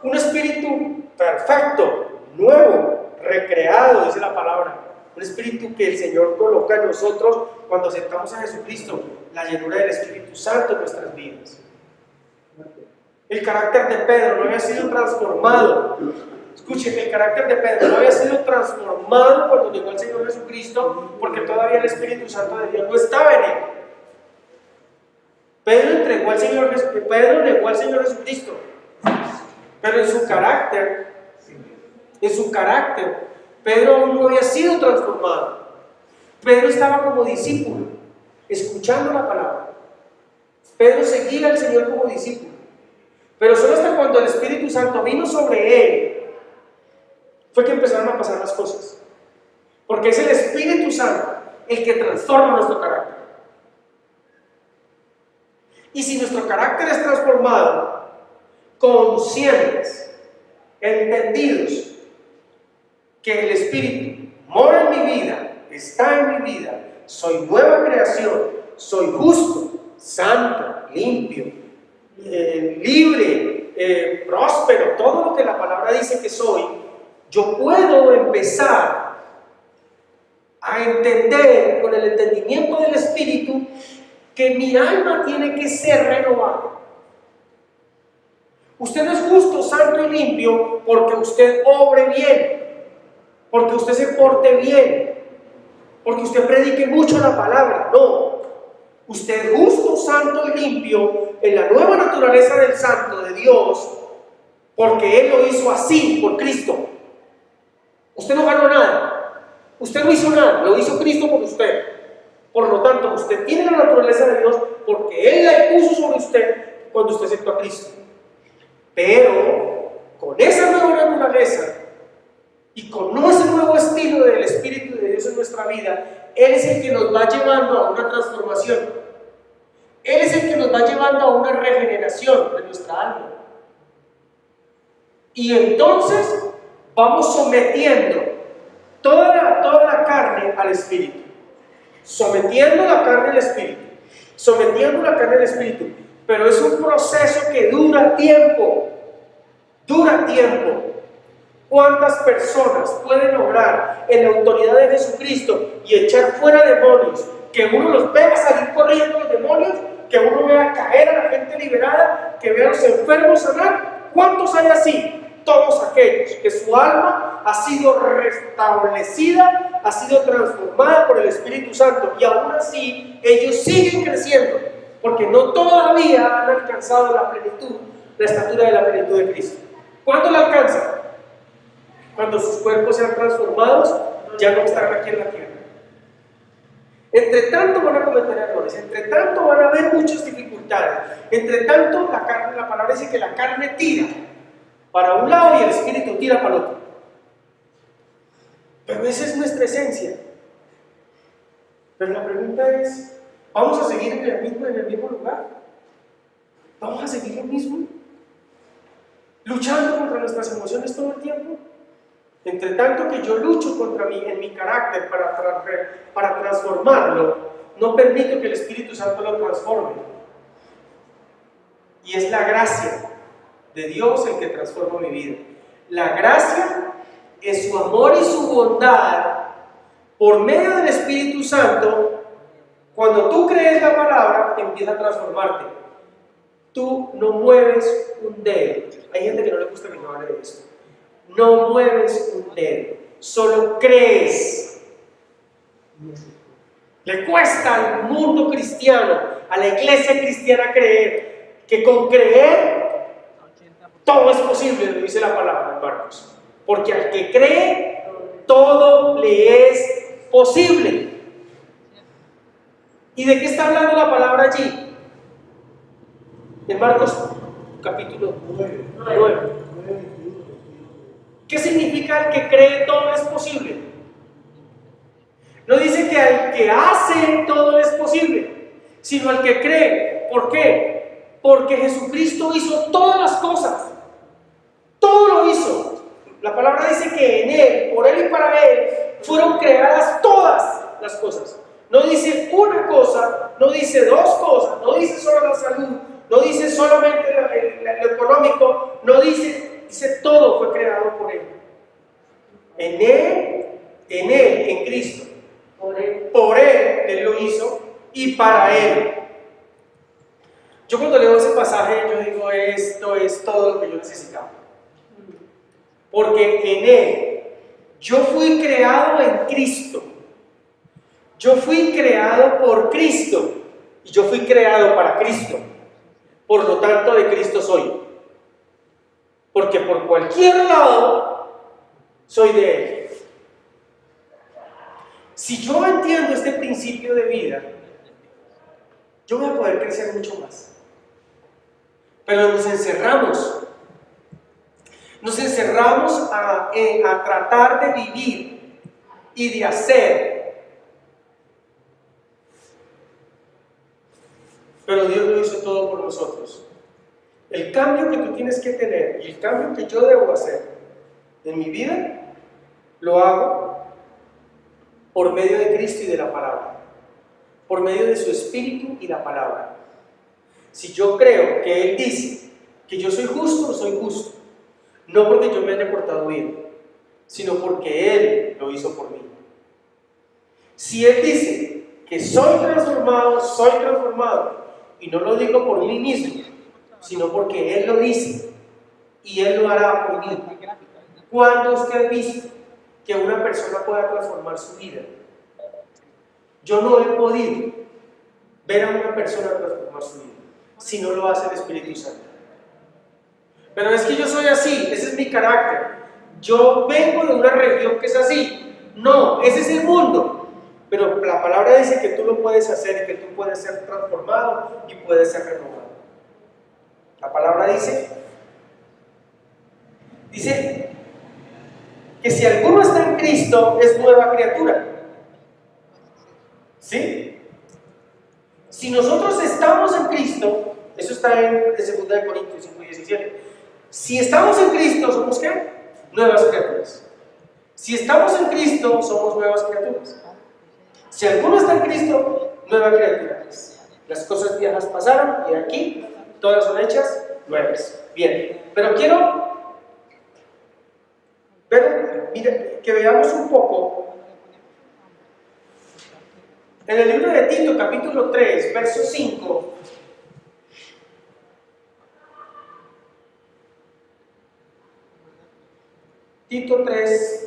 S1: un espíritu perfecto, nuevo, recreado, dice la palabra. Un espíritu que el Señor coloca en nosotros cuando aceptamos a Jesucristo, la llenura del Espíritu Santo en nuestras vidas. El carácter de Pedro no había sido transformado. Escuchen, el carácter de Pedro no había sido transformado cuando llegó el Señor Jesucristo, porque todavía el Espíritu Santo de Dios no estaba en él. Pedro negó al Señor Jesucristo, pero en su carácter, Pedro aún no había sido transformado. Pedro estaba como discípulo, escuchando la palabra. Pedro seguía al Señor como discípulo. Pero solo hasta cuando el Espíritu Santo vino sobre él, fue que empezaron a pasar las cosas. Porque es el Espíritu Santo el que transforma nuestro carácter. Y si nuestro carácter es transformado, conscientes, entendidos, que el Espíritu mora en mi vida, está en mi vida, soy nueva creación, soy justo, santo, limpio, libre, próspero, todo lo que la palabra dice que soy, yo puedo empezar a entender con el entendimiento del Espíritu que mi alma tiene que ser renovada. Usted no es justo, santo y limpio porque usted obre bien, porque usted se porte bien, porque usted predique mucho la palabra. No, usted es justo, santo y limpio en la nueva naturaleza del santo de Dios, porque Él lo hizo así por Cristo. Usted no ganó nada, usted no hizo nada, lo hizo Cristo por usted. Por lo tanto, usted tiene la naturaleza de Dios porque Él la impuso sobre usted cuando usted aceptó a Cristo. Pero con esa nueva naturaleza y con ese nuevo estilo del Espíritu de Dios en nuestra vida, Él es el que nos va llevando a una transformación. Él es el que nos va llevando a una regeneración de nuestra alma. Y entonces vamos sometiendo toda la carne al Espíritu. Sometiendo la carne al Espíritu. Sometiendo la carne al Espíritu. Pero es un proceso que dura tiempo. Dura tiempo. ¿Cuántas personas pueden obrar en la autoridad de Jesucristo y echar fuera demonios? Que uno los vea salir corriendo los demonios, que uno vea caer a la gente liberada, que vea a los enfermos sanar. ¿Cuántos hay así? Todos aquellos que su alma ha sido restablecida, ha sido transformada por el Espíritu Santo, y aún así ellos siguen creciendo, porque no todavía han alcanzado la plenitud, la estatura de la plenitud de Cristo. ¿Cuándo la alcanzan? Cuando sus cuerpos sean transformados, ya no estarán aquí en la tierra. Entre tanto van a cometer errores, entre tanto van a haber muchas dificultades, entre tanto la palabra dice que la carne tira para un lado y el Espíritu tira para el otro. Pero esa es nuestra esencia. Pero la pregunta es, ¿vamos a seguir en el mismo lugar? ¿Vamos a seguir lo mismo? ¿Luchando contra nuestras emociones todo el tiempo? Entre tanto que yo lucho contra mí, en mi carácter para transformarlo, no permito que el Espíritu Santo lo transforme. Y es la gracia de Dios el que transforma mi vida. La gracia es su amor y su bondad por medio del Espíritu Santo. Cuando tú crees la palabra, empieza a transformarte. Tú no mueves un dedo. Hay gente que no le gusta que no hable de esto. No mueves un dedo, solo crees. Le cuesta al mundo cristiano, a la iglesia cristiana creer, que con creer todo es posible, lo dice la palabra de Marcos. Porque al que cree, todo le es posible. ¿Y de qué está hablando la palabra allí? En Marcos capítulo 9. ¿Qué significa el que cree todo es posible? No dice que al que hace todo es posible, sino al que cree. ¿Por qué? Porque Jesucristo hizo todas las cosas. Todo lo hizo. La palabra dice que en Él, por Él y para Él, fueron creadas todas las cosas. No dice una cosa, no dice dos cosas, no dice solo la salud, no dice solamente lo económico, no dice todo fue creado por Él. En Él, en Cristo. Por Él lo hizo y para Él. Yo cuando leo ese pasaje, yo digo, esto es todo lo que yo necesitaba. Porque en Él, yo fui creado en Cristo. Yo fui creado por Cristo. Y yo fui creado para Cristo. Por lo tanto, de Cristo soy. Porque por cualquier lado, soy de Él. Si yo entiendo este principio de vida, yo voy a poder crecer mucho más. Pero nos encerramos a tratar de vivir y de hacer. Pero Dios lo hizo todo por nosotros. El cambio que tú tienes que tener y el cambio que yo debo hacer en mi vida, lo hago por medio de Cristo y de la palabra, por medio de su Espíritu y la palabra. Si yo creo que Él dice Que yo soy justo, no porque yo me haya portado bien, sino porque Él lo hizo por mí. Si Él dice que soy transformado, y no lo digo por mí mismo, sino porque Él lo dice, y Él lo hará por mí. ¿Cuándo usted ha visto que una persona pueda transformar su vida? Yo no he podido ver a una persona transformar su vida si no lo hace el Espíritu Santo. Pero es que yo soy así, ese es mi carácter. Yo vengo de una región que es así. No, ese es el mundo. Pero la palabra dice que tú lo puedes hacer y que tú puedes ser transformado y puedes ser renovado. La palabra dice que si alguno está en Cristo es nueva criatura. ¿Sí? Si nosotros estamos en Cristo, eso está en 2 Corintios 5:17. Si estamos en Cristo, ¿somos qué? Nuevas criaturas. Si estamos en Cristo, somos nuevas criaturas. Si alguno está en Cristo, nueva criatura. Las cosas viejas pasaron y aquí todas son hechas nuevas. Bien, pero quiero que veamos un poco en el libro de Tito, capítulo 3, verso 5. Tito 3.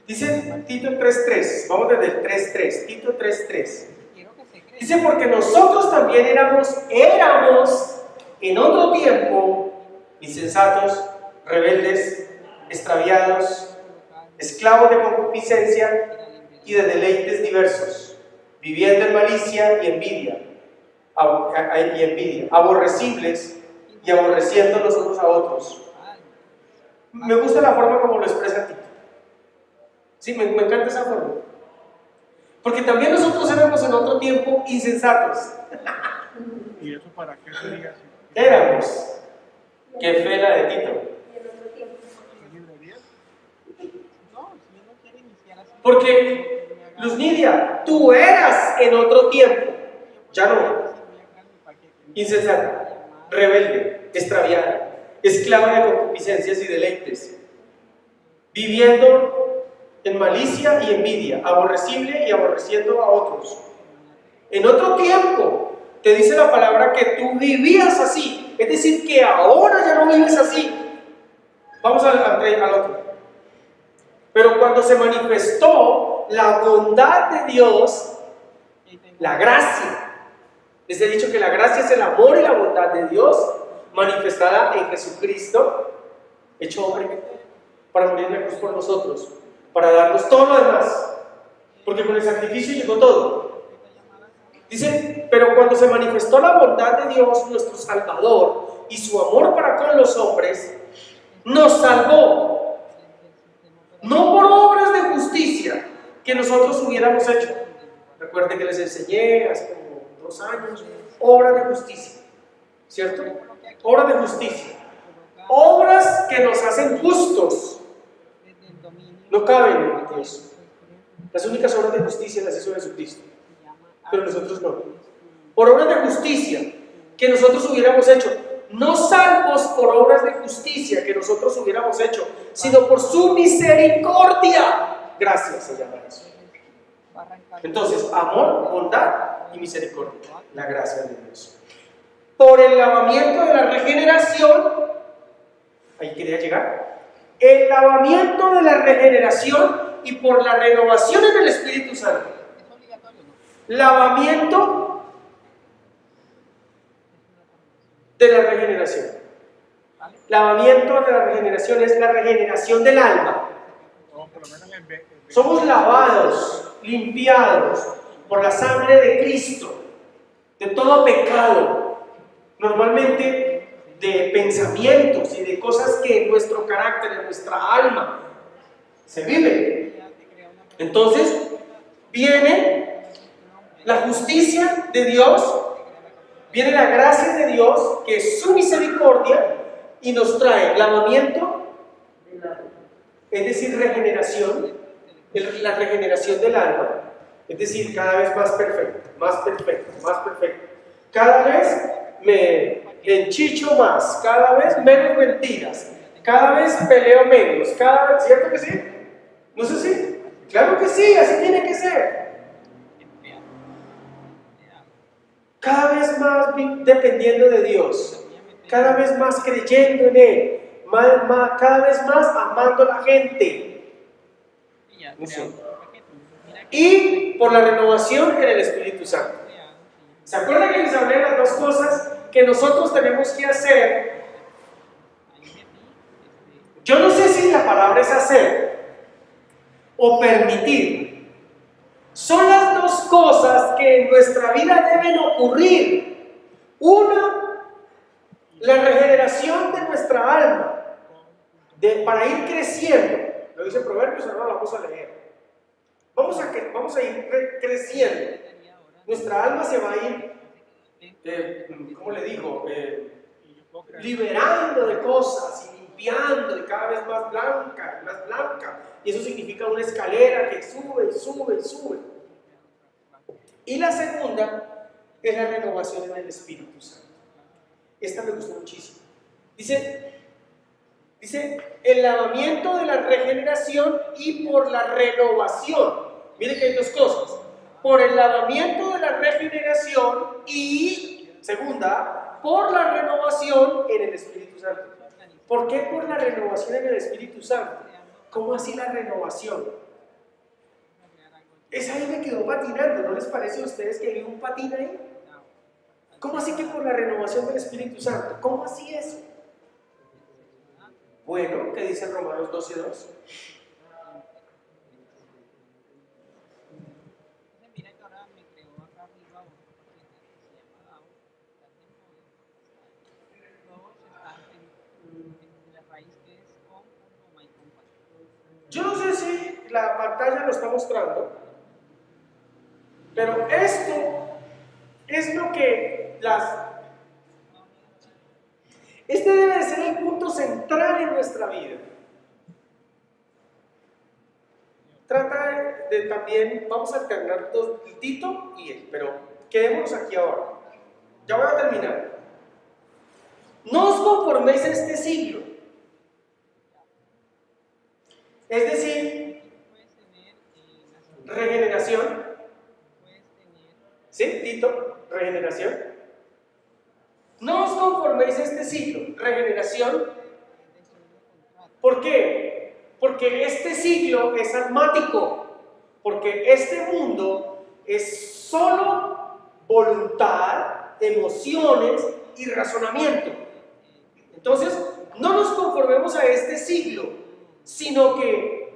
S1: Dice Tito 3:3, vamos desde el 3:3, Tito 3:3. Dice, porque nosotros también éramos en otro tiempo insensatos, rebeldes, extraviados, esclavos de concupiscencia y de deleites diversos, viviendo en malicia y envidia, aborrecibles y aborreciendo los unos a otros. Me gusta la forma como lo expresa Tito. Sí, me encanta esa forma. Porque también nosotros éramos en otro tiempo insensatos.
S2: ¿Y eso para qué sería así?
S1: Éramos. Qué fe la de Tito. Porque, Luz Nidia, tú eras en otro tiempo. Ya no. Insensata, rebelde, extraviada, esclava de concupiscencias y deleites, viviendo en malicia y envidia, aborrecible y aborreciendo a otros. En otro tiempo, te dice la palabra que tú vivías así, es decir, que ahora ya no vives así. Vamos al otro. Pero cuando se manifestó la bondad de Dios, la gracia, les he dicho que la gracia es el amor y la bondad de Dios manifestada en Jesucristo, hecho hombre, para morir en la cruz por nosotros, para darnos todo lo demás, porque con el sacrificio llegó todo. Dice, pero cuando se manifestó la bondad de Dios, nuestro Salvador, y su amor para con los hombres, nos salvó, no por obras de justicia que nosotros hubiéramos hecho. Recuerden que les enseñé hace como 2 años, obras de justicia, ¿cierto? Obras de justicia, obras que nos hacen justos. No caben en Dios. Las únicas obras de justicia las hizo Jesucristo, pero nosotros no. Por obras de justicia que nosotros hubiéramos hecho, no salvos por obras de justicia que nosotros hubiéramos hecho, sino por su misericordia. Gracias se llama eso. Entonces, amor, bondad y misericordia, la gracia de Dios. Por el lavamiento de la regeneración, ahí quería llegar. El lavamiento de la regeneración y por la renovación en el Espíritu Santo. Lavamiento de la regeneración. Lavamiento de la regeneración es la regeneración del alma. Somos lavados, limpiados por la sangre de Cristo de todo pecado, normalmente de pensamientos y de cosas que en nuestro carácter, en nuestra alma se viven. Entonces viene la justicia de Dios Viene la gracia de Dios, que es su misericordia, y nos trae lavamiento, es decir, regeneración, la regeneración del alma, es decir, cada vez más perfecto, más perfecto, más perfecto. Cada vez me enchicho más, cada vez menos mentiras, cada vez peleo menos, cada vez, ¿cierto que sí? ¿No es así? Claro que sí, así tiene que ser. Cada vez más dependiendo de Dios, cada vez más creyendo en Él, cada vez más amando a la gente. No sé. Y por la renovación en el Espíritu Santo. ¿Se acuerdan que les hablé de las dos cosas que nosotros tenemos que hacer? Yo no sé si la palabra es hacer o permitir. Son las dos cosas que en nuestra vida deben ocurrir. Una, la regeneración de nuestra alma, para ir creciendo. Lo dice Proverbios, ahora lo vamos a leer. Vamos a ir creciendo. Nuestra alma se va a ir, ¿cómo le digo? Liberando de cosas y limpiando, y cada vez más blanca y más blanca. Y eso significa una escalera que sube y sube y sube. Y la segunda es la renovación en el Espíritu Santo. Esta me gustó muchísimo. Dice el lavamiento de la regeneración y por la renovación. Mire que hay dos cosas. Por el lavamiento de la regeneración y, segunda, por la renovación en el Espíritu Santo. ¿Por qué por la renovación en el Espíritu Santo? ¿Cómo así la renovación? Esa ahí me quedó patinando, ¿no les parece a ustedes que hay un patín ahí? ¿Cómo así que por la renovación del Espíritu Santo? ¿Cómo así eso? Bueno, ¿qué dice Romanos 12:2? Yo no sé si la pantalla lo está mostrando, pero esto es lo que este debe de ser el punto central en nuestra vida. Trata de también, vamos a alternar Tito y él, pero quedémonos aquí ahora. Ya voy a terminar. No os conforméis a este siglo. Es decir, regeneración. ¿Sí, Tito? Regeneración. No os conforméis a este siglo. Regeneración. ¿Por qué? Porque este siglo es almático. Porque este mundo es solo voluntad, emociones y razonamiento. Entonces, no nos conformemos a este siglo, sino que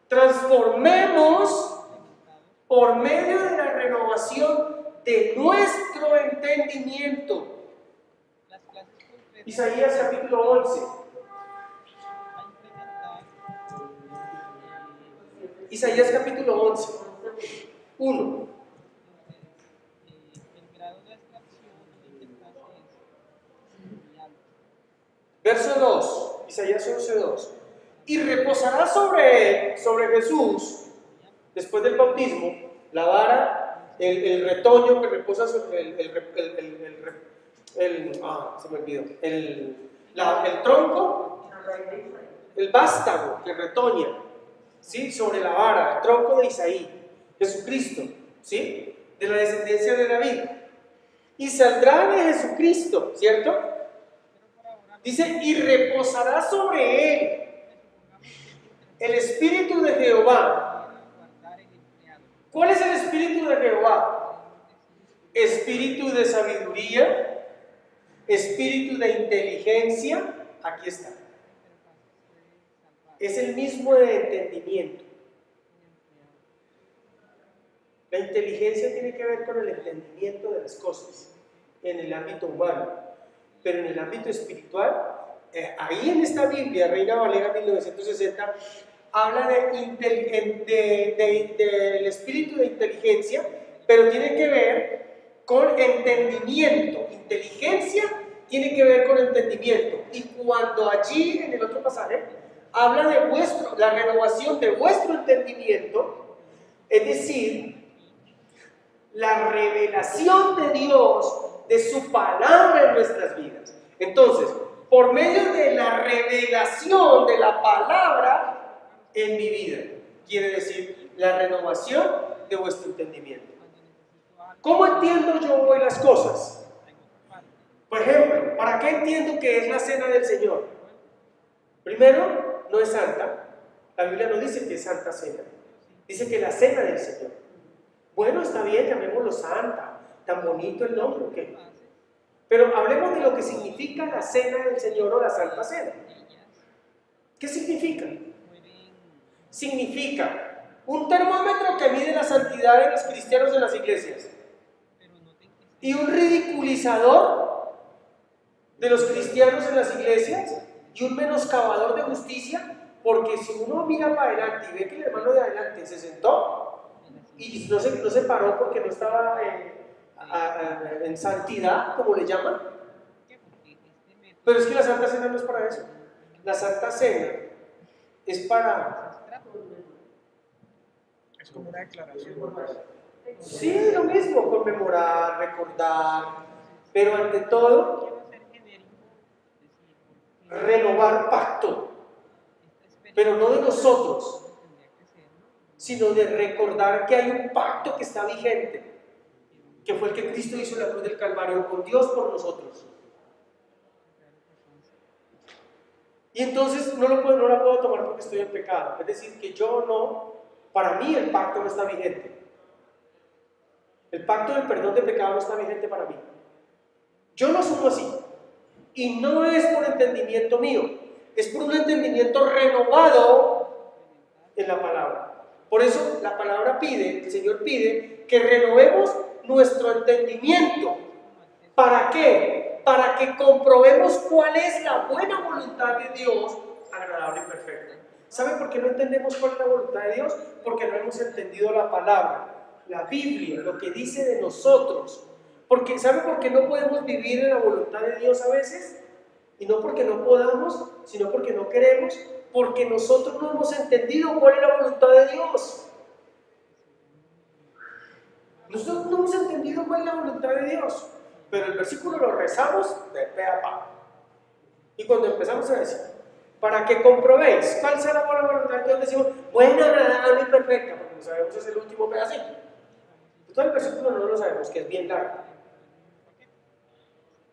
S1: transformemos por medio de la renovación de nuestro entendimiento. Isaías capítulo 11. Isaías capítulo 11, 1. Verso 2, Isaías 11:2. Y reposará sobre él, sobre Jesús, después del bautismo, la vara, el retoño que reposa sobre se me olvidó, el tronco, el vástago que retoña, ¿sí? Sobre la vara, el tronco de Isaí, Jesucristo, ¿sí? De la descendencia de David. Y saldrá de Jesucristo, ¿cierto? Dice, y reposará sobre él el Espíritu de Jehová. ¿Cuál es el Espíritu de Jehová? Espíritu de sabiduría, espíritu de inteligencia, aquí está. Es el mismo de entendimiento. La inteligencia tiene que ver con el entendimiento de las cosas en el ámbito humano, pero en el ámbito espiritual, ahí en esta Biblia, Reina Valera 1960, habla del espíritu de inteligencia, pero tiene que ver con entendimiento. Inteligencia tiene que ver con entendimiento. Y cuando allí, en el otro pasaje, habla de la renovación de vuestro entendimiento, es decir, la revelación de Dios, de su palabra en nuestras vidas. Entonces, por medio de la revelación de la palabra en mi vida, quiere decir la renovación de vuestro entendimiento. ¿Cómo entiendo yo hoy las cosas? Por ejemplo, ¿para qué entiendo que es la cena del Señor? Primero, no es santa. La Biblia no dice que es santa cena. Dice que la cena del Señor. Bueno, está bien, llamémoslo santa. Tan bonito el nombre, ¿ok? Pero hablemos de lo que significa la cena del Señor o la santa cena. ¿Qué significa? Significa un termómetro que mide la santidad de los cristianos en las iglesias y un ridiculizador de los cristianos en las iglesias y un menoscabador de justicia, porque si uno mira para adelante y ve que el hermano de adelante se sentó y no se paró porque no estaba en santidad, como le llaman, pero es que la Santa Cena no es para eso. La Santa Cena es para...
S2: Es como una declaración.
S1: Sí, lo mismo, conmemorar, recordar, pero ante todo, renovar pacto, pero no de nosotros, sino de recordar que hay un pacto que está vigente, que fue el que Cristo hizo en la cruz del Calvario con Dios por nosotros. Y entonces no la puedo tomar porque estoy en pecado, es decir, que yo no, para mí el pacto no está vigente. El pacto del perdón de pecado no está vigente para mí. Yo lo asumo así. Y no es por entendimiento mío, es por un entendimiento renovado en la palabra. Por eso la palabra pide, el Señor pide que renovemos nuestro entendimiento. ¿Para qué? Para que comprobemos cuál es la buena voluntad de Dios, agradable y perfecta. ¿Saben por qué no entendemos cuál es la voluntad de Dios? Porque no hemos entendido la palabra, la Biblia, lo que dice de nosotros. Porque, ¿saben por qué no podemos vivir en la voluntad de Dios a veces? Y no porque no podamos, sino porque no queremos, porque nosotros no hemos entendido cuál es la voluntad de Dios. Nosotros no hemos entendido cuál es la voluntad de Dios, pero el versículo lo rezamos de pe a pa. Y cuando empezamos a decir, para que comprobéis cuál será la buena voluntad de Dios, decimos, buena, agradable y perfecta, porque no sabemos es el último pedacito. Todo el versículo no lo sabemos, que es bien largo.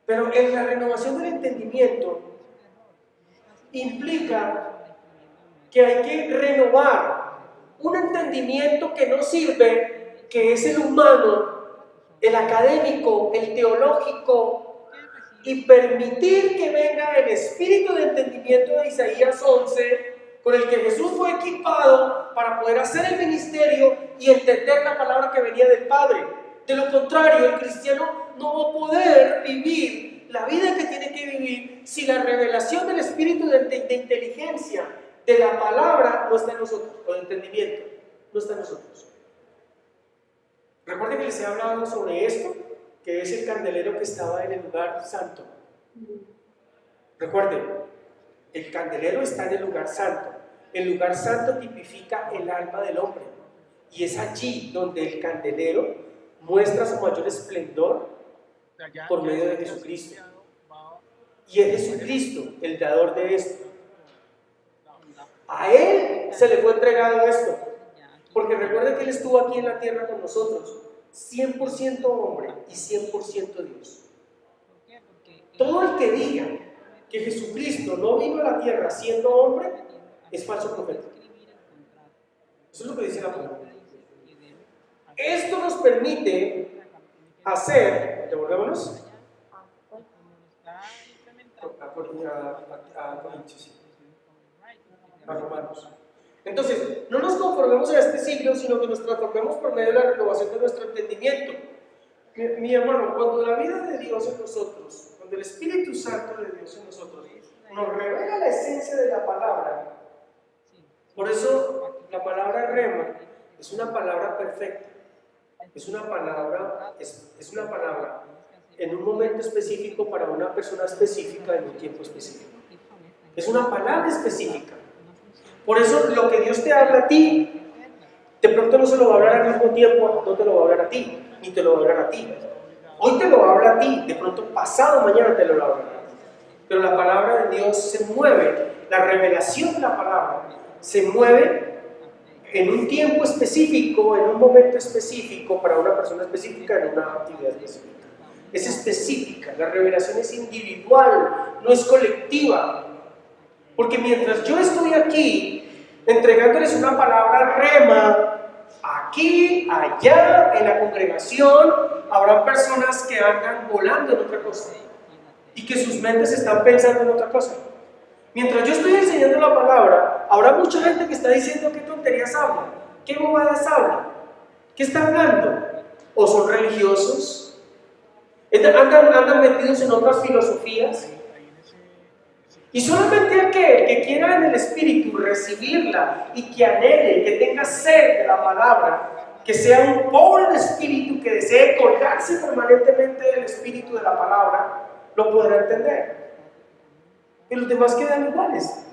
S1: Pero en la renovación del entendimiento implica que hay que renovar un entendimiento que no sirve, que es el humano, el académico, el teológico, y permitir que venga el espíritu de entendimiento de Isaías 11, con el que Jesús fue equipado para poder hacer el ministerio y entender la palabra que venía del Padre. De lo contrario, el cristiano no va a poder vivir la vida que tiene que vivir si la revelación del espíritu de inteligencia de la palabra no está en nosotros, o de entendimiento, no está en nosotros. Recuerden que les he hablado sobre esto, que es el candelero que estaba en el lugar santo. Recuerden, el candelero está en el lugar santo. El lugar santo tipifica el alma del hombre. Y es allí donde el candelero muestra su mayor esplendor por medio de Jesucristo. Y es Jesucristo el dador de esto. A Él se le fue entregado esto. Porque recuerden que Él estuvo aquí en la tierra con nosotros, 100% hombre y 100% Dios. Todo el que diga que Jesucristo no vino a la tierra siendo hombre es falso profeta. Eso es lo que dice la palabra. Esto nos permite hacer, devolvémonos a Corintios, a Romanos. Entonces, no nos conformemos a este siglo, sino que nos transformemos por medio de la renovación de nuestro entendimiento. Mi hermano, cuando la vida de Dios en nosotros, cuando el Espíritu Santo de Dios en nosotros nos revela la esencia de la palabra, por eso la palabra rema es una palabra perfecta. es una palabra, es una palabra en un momento específico para una persona específica en un tiempo específico. Es una palabra específica. Por eso lo que Dios te habla a ti, de pronto no se lo va a hablar al mismo tiempo, no te lo va a hablar a ti, ni te lo va a hablar a ti. Hoy te lo habla a ti, de pronto pasado mañana te lo va a hablar a ti. Pero la palabra de Dios se mueve, la revelación de la palabra se mueve en un tiempo específico, en un momento específico, para una persona específica, en una actividad específica. Es específica, la revelación es individual, no es colectiva. Porque mientras yo estoy aquí, entregándoles una palabra rema, aquí, allá, en la congregación, habrá personas que andan volando en otra cosa y que sus mentes están pensando en otra cosa. Mientras yo estoy enseñando la palabra, habrá mucha gente que está diciendo qué tonterías habla, qué bobadas habla, qué está hablando. O son religiosos, andan metidos en otras filosofías. Y solamente aquel que quiera en el Espíritu recibirla y que anhele, que tenga sed de la palabra, que sea un pobre de espíritu, que desee colgarse permanentemente del Espíritu de la palabra, lo podrá entender. Y los demás quedan iguales.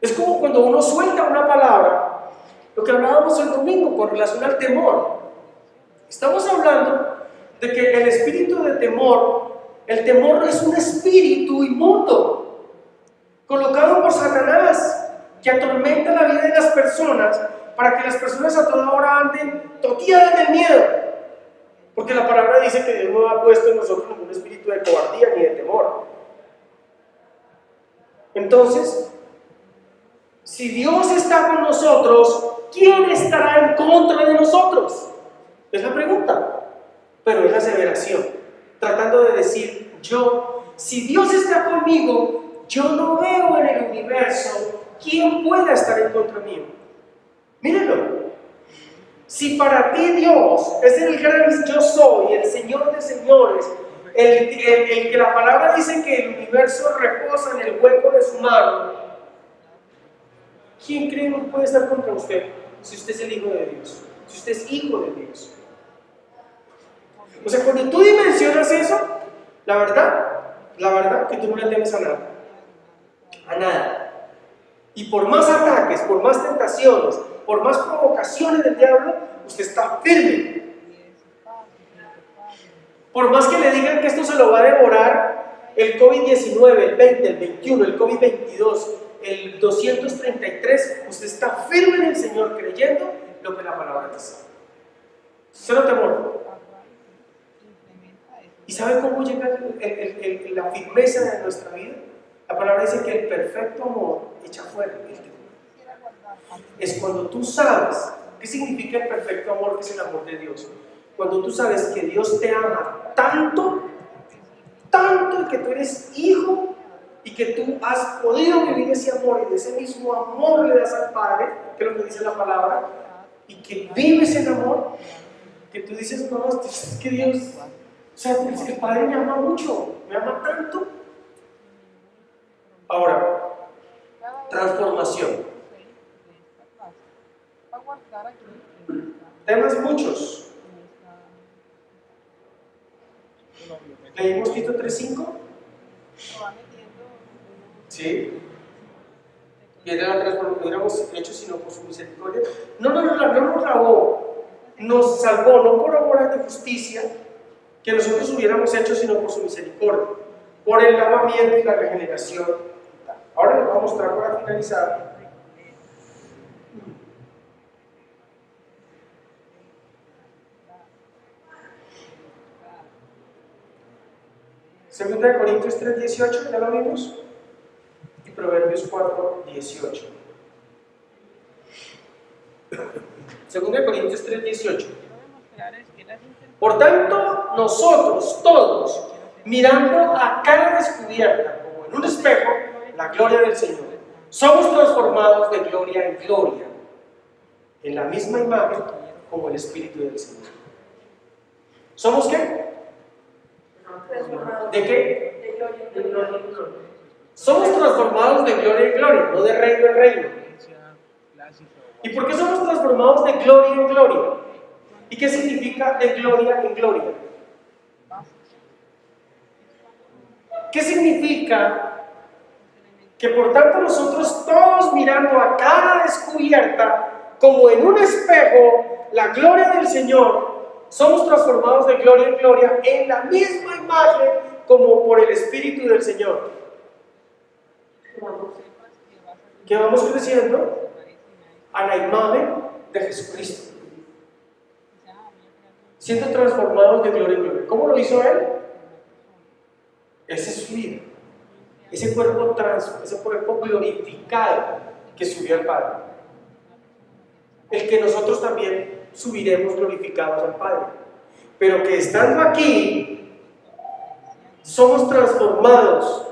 S1: Es como cuando uno suelta una palabra, lo que hablábamos el domingo con relación al temor. Estamos hablando de que el espíritu de temor, el temor es un espíritu inmundo, colocado por Satanás, que atormenta la vida de las personas, para que las personas a toda hora anden toteadas de miedo. Porque la palabra dice que Dios no ha puesto en nosotros ningún espíritu de cobardía ni de temor. Entonces, si Dios está con nosotros, ¿quién estará en contra de nosotros? Es la pregunta, pero es la aseveración, tratando de decir, si Dios está conmigo, yo no veo en el universo quién pueda estar en contra mío. Mírenlo. Si para ti Dios es el gran yo soy, el Señor de señores, el que la palabra dice que el universo reposa en el hueco de su mano, ¿quién cree que puede estar contra usted? Si usted es el Hijo de Dios, si usted es hijo de Dios. O sea, cuando tú dimensionas eso, la verdad que tú no le temes a nada. A nada. Y por más ataques, por más tentaciones, por más provocaciones del diablo, usted está firme. Por más que le digan que esto se lo va a devorar, el COVID-19, el 20, el 21, el COVID-22, el 233, usted está firme en el Señor, creyendo lo que la palabra dice. Cero temor. ¿Y sabe cómo llega la firmeza de nuestra vida? La palabra dice que el perfecto amor echa fuera el temor. Es cuando tú sabes qué significa el perfecto amor, que es el amor de Dios. Cuando tú sabes que Dios te ama tanto, tanto, y que tú eres hijo, y que tú has podido vivir ese amor, y de ese mismo amor le das al Padre, que es lo que dice la palabra, y que vives en amor, que tú dices, no, es que Dios, o sea, es que el Padre me ama mucho, me ama tanto. Ahora, transformación. Temas muchos. ¿Leímos Tito 3:5? Sí. Y era la transformación, hubiéramos hecho sino por su misericordia. No nos lavó, nos salvó, no por obras de justicia que nosotros hubiéramos hecho, sino por su misericordia, por el lavamiento y la regeneración. Ahora les voy a mostrar para finalizar. Segunda de Corintios 3:18, ¿ya lo vimos? Y Proverbios 4:18. Segunda de Corintios 3:18. Por tanto, nosotros todos, mirando a cara descubierta, como en un espejo, la gloria del Señor, somos transformados de gloria en gloria, en la misma imagen como el Espíritu del Señor. ¿Somos qué? ¿De qué? De gloria en gloria. Somos transformados de gloria en gloria, no de reino en reino. ¿Y por qué somos transformados de gloria en gloria? ¿Y qué significa de gloria en gloria? ¿Qué significa que por tanto nosotros todos mirando a cara descubierta, como en un espejo, la gloria del Señor, somos transformados de gloria en gloria en la misma imagen como por el Espíritu del Señor? Que vamos creciendo a la imagen de Jesucristo, siendo transformados de gloria en gloria. ¿Cómo lo hizo Él? Esa es su vida, ese cuerpo glorificado que subió al Padre, el que nosotros también subiremos glorificados al Padre, pero que estando aquí somos transformados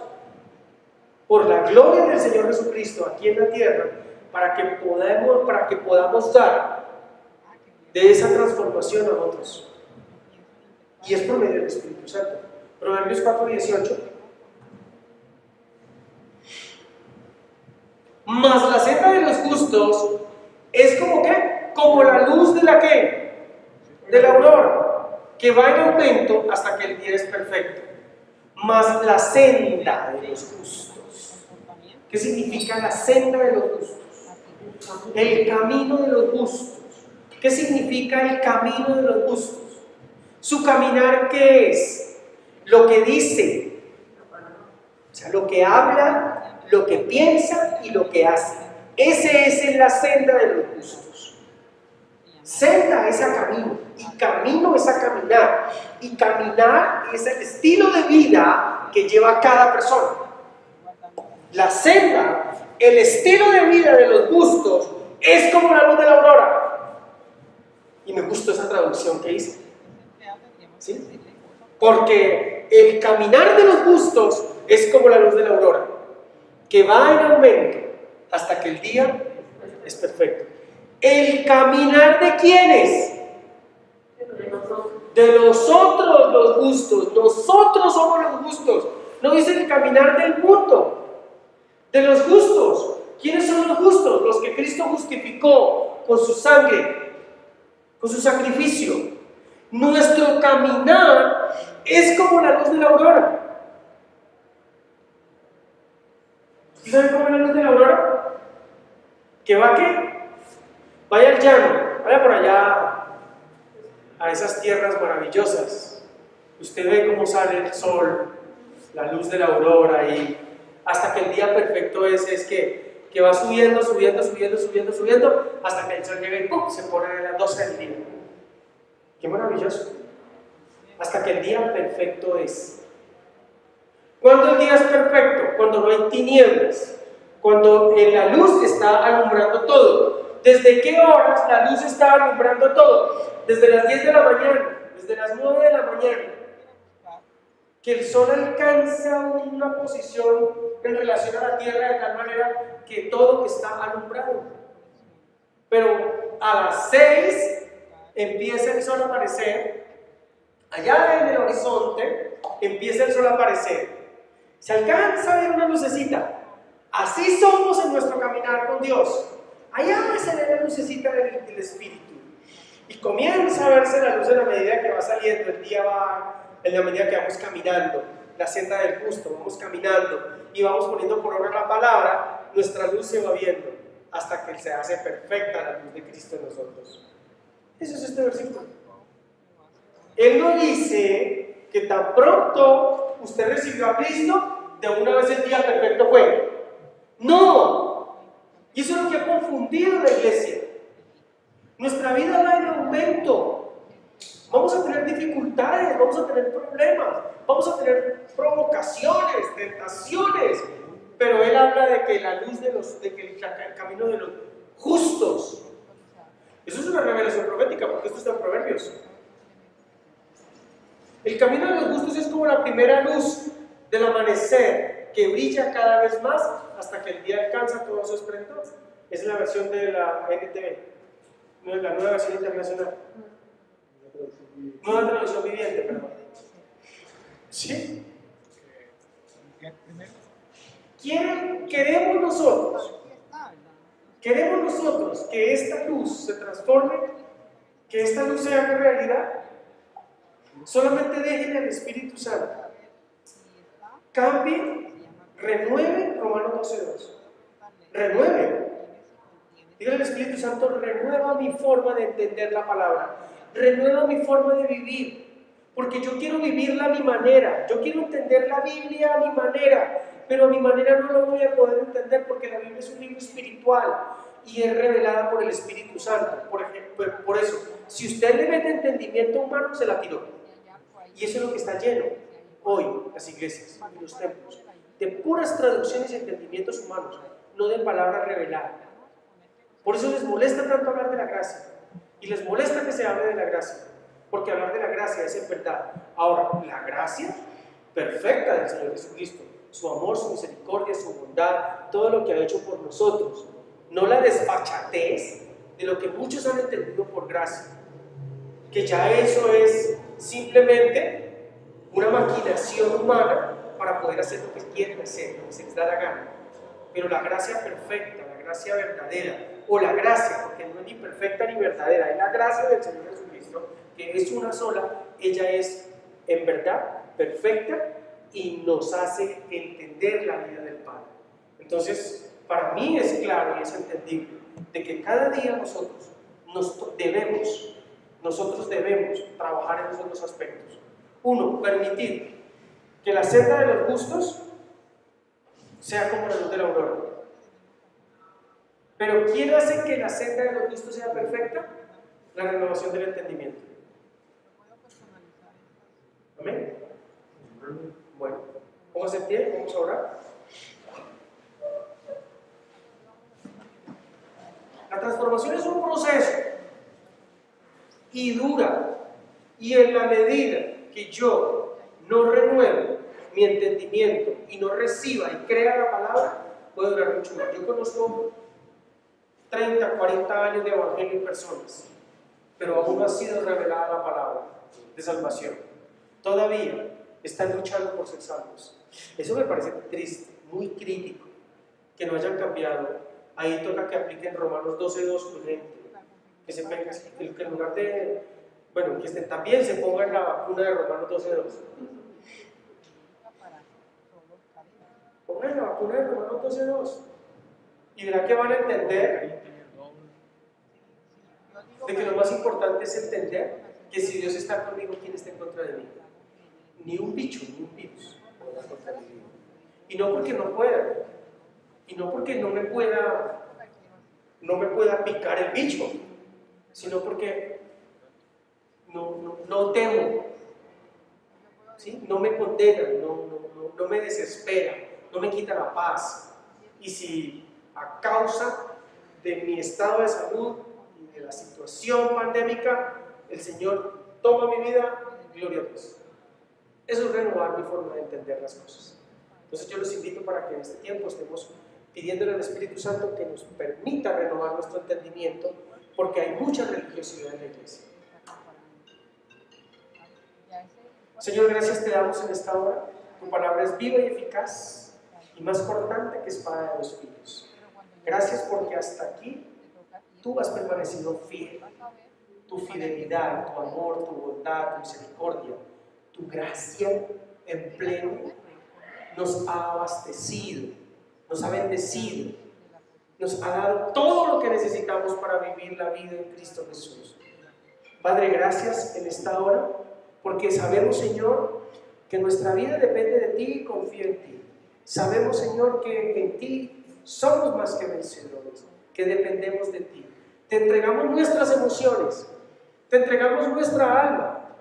S1: por la gloria del Señor Jesucristo aquí en la tierra, para que podamos dar de esa transformación a otros, y es por medio del Espíritu Santo. Proverbios 4:18. Mas la senda de los justos es como ¿qué? Como la luz de la ¿qué? De la aurora, que va en aumento hasta que el día es perfecto. Mas la senda de los justos. ¿Qué significa la senda de los justos? El camino de los justos. ¿Qué significa el camino de los justos? Su caminar, ¿qué es? Lo que dice, o sea, lo que habla, lo que piensa y lo que hace. Ese es en la senda de los justos. Senda es a camino, y camino es a caminar, y caminar es el estilo de vida que lleva cada persona. La senda, el estilo de vida de los justos, es como la luz de la aurora. Y me gustó esa traducción que hice, ¿sí? Porque el caminar de los justos es como la luz de la aurora, que va en aumento hasta que el día es perfecto. ¿El caminar de quiénes? De nosotros los justos. Nosotros somos los justos. No dice el caminar del mundo, de los justos. ¿Quiénes son los justos? Los que Cristo justificó con su sangre, con su sacrificio. Nuestro caminar es como la luz de la aurora. ¿Saben cómo es la luz de la aurora? ¿Que va qué? Vaya al llano, vaya por allá a esas tierras maravillosas. Usted ve cómo sale el sol, la luz de la aurora, y hasta que el día perfecto es que va subiendo, hasta que el sol llega y ¡pum!, se pone a las 12 del día. ¡Qué maravilloso! Hasta que el día perfecto es. ¿Cuándo el día es perfecto? Cuando no hay tinieblas, cuando la luz está alumbrando todo. ¿Desde qué horas la luz está alumbrando todo? Desde las 10 de la mañana, desde las 9 de la mañana, que el sol alcanza una posición en relación a la tierra de tal manera que todo está alumbrado. Pero a las 6 empieza el sol a aparecer, allá en el horizonte empieza el sol a aparecer, se alcanza a ver una lucecita. Así somos en nuestro caminar con Dios. Allá se ve la lucecita del Espíritu, y comienza a verse la luz en la medida que va saliendo, el día va, en la medida que vamos caminando, la senda del justo, vamos caminando y vamos poniendo por obra la palabra, nuestra luz se va viendo hasta que se hace perfecta la luz de Cristo en nosotros. Eso es este versículo. Él no dice que tan pronto usted recibió a Cristo, de una vez el día perfecto fue. No. Y eso es lo que ha confundido la iglesia. Nuestra vida va en aumento. Vamos a tener dificultades, vamos a tener problemas, vamos a tener provocaciones, tentaciones. Pero él habla de que la luz de que el camino de los justos. Eso es una revelación profética, porque esto está en Proverbios. El camino de los justos es como la primera luz del amanecer, que brilla cada vez más hasta que el día alcanza todo su esplendor. Es la versión de la NTV, no es la nueva versión internacional. Nueva traducción viviente, perdón. ¿Sí? Queremos nosotros que esta luz se transforme que esta luz se haga realidad. Solamente dejen al Espíritu Santo. Cambie, renueve Romanos 12:2. Renueve. Diga al Espíritu Santo, renueva mi forma de entender la palabra. Renueva mi forma de vivir. Porque yo quiero vivirla a mi manera. Yo quiero entender la Biblia a mi manera. Pero a mi manera no lo voy a poder entender porque la Biblia es un libro espiritual y es revelada por el Espíritu Santo. Por ejemplo, por eso, si usted le mete entendimiento humano, se la tiró. Y eso es lo que está lleno hoy, las iglesias y los templos, de puras traducciones y entendimientos humanos, no de palabra revelada. Por eso les molesta tanto hablar de la gracia, y les molesta que se hable de la gracia, porque hablar de la gracia es en verdad. Ahora, la gracia perfecta del Señor Jesucristo, su amor, su misericordia, su bondad, todo lo que ha hecho por nosotros, no la desfachatez de lo que muchos han entendido por gracia, que ya eso es simplemente una maquinación humana para poder hacer lo que quieren hacer, lo que se les da la gana. Pero la gracia perfecta, la gracia verdadera, o la gracia, porque no es ni perfecta ni verdadera, es la gracia del Señor Jesucristo, que es una sola, ella es en verdad perfecta y nos hace entender la vida del Padre. Entonces, para mí es claro y es entendible de que cada día nosotros debemos trabajar en esos dos aspectos. Uno, permitir que la senda de los gustos sea como la luz de la aurora. Pero ¿quién hace que la senda de los gustos sea perfecta? La renovación del entendimiento. ¿Amén? Bueno, póngase en pie, vamos a orar. La transformación es un proceso y dura, y en la medida que yo no renuevo mi entendimiento y no reciba y crea la palabra, puede durar mucho más. Yo conozco 30, 40 años de evangelio en personas, pero aún no ha sido revelada la palabra de salvación. Todavía están luchando por ser salvos. Eso me parece triste, muy crítico, que no hayan cambiado. Ahí toca que apliquen Romanos 12:2 urgente, que se pongan, que en lugar de, bueno, que también se pongan la vacuna de Romanos 12:2. Pongan la vacuna de Romanos 12:2 y verá que van a entender de que lo más importante es entender que si Dios está conmigo, ¿quién está en contra de mí? Ni un bicho, ni un virus podrá contra mí. Y no porque no pueda, y no porque no me pueda picar el bicho, sino porque no temo, ¿sí? No me condena, no me desespera, no me quita la paz. Y si a causa de mi estado de salud y de la situación pandémica, el Señor toma mi vida, gloria a Dios. Eso es renovar mi forma de entender las cosas. Entonces yo los invito para que en este tiempo estemos pidiéndole al Espíritu Santo que nos permita renovar nuestro entendimiento, porque hay mucha religiosidad en la iglesia. Señor, gracias te damos en esta hora. Tu palabra es viva y eficaz y más cortante que espada de dos filos. Gracias porque hasta aquí tú has permanecido fiel. Tu fidelidad, tu amor, tu bondad, tu misericordia, tu gracia en pleno nos ha abastecido, nos ha bendecido, nos ha dado todo lo que necesitamos para vivir la vida en Cristo Jesús. Padre, gracias en esta hora, porque sabemos, Señor, que nuestra vida depende de ti y confío en ti. Sabemos, Señor, que en ti somos más que vencedores, que dependemos de ti. Te entregamos nuestras emociones, te entregamos nuestra alma,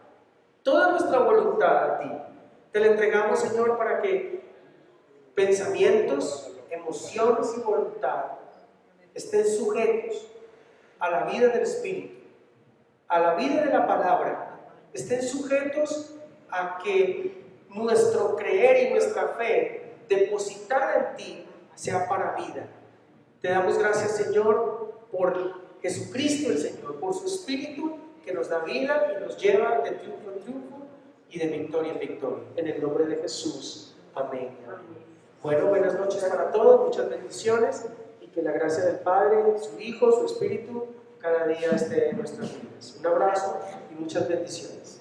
S1: toda nuestra voluntad a ti. Te la entregamos, Señor, para que pensamientos, emociones y voluntad estén sujetos a la vida del Espíritu, a la vida de la palabra, estén sujetos a que nuestro creer y nuestra fe depositada en ti sea para vida. Te damos gracias, Señor, por Jesucristo el Señor, por su Espíritu que nos da vida y nos lleva de triunfo en triunfo y de victoria en victoria. En el nombre de Jesús. Amén. Bueno, buenas noches para todos, muchas bendiciones y que la gracia del Padre, su Hijo, su Espíritu cada día esté en nuestras vidas. Un abrazo y muchas bendiciones.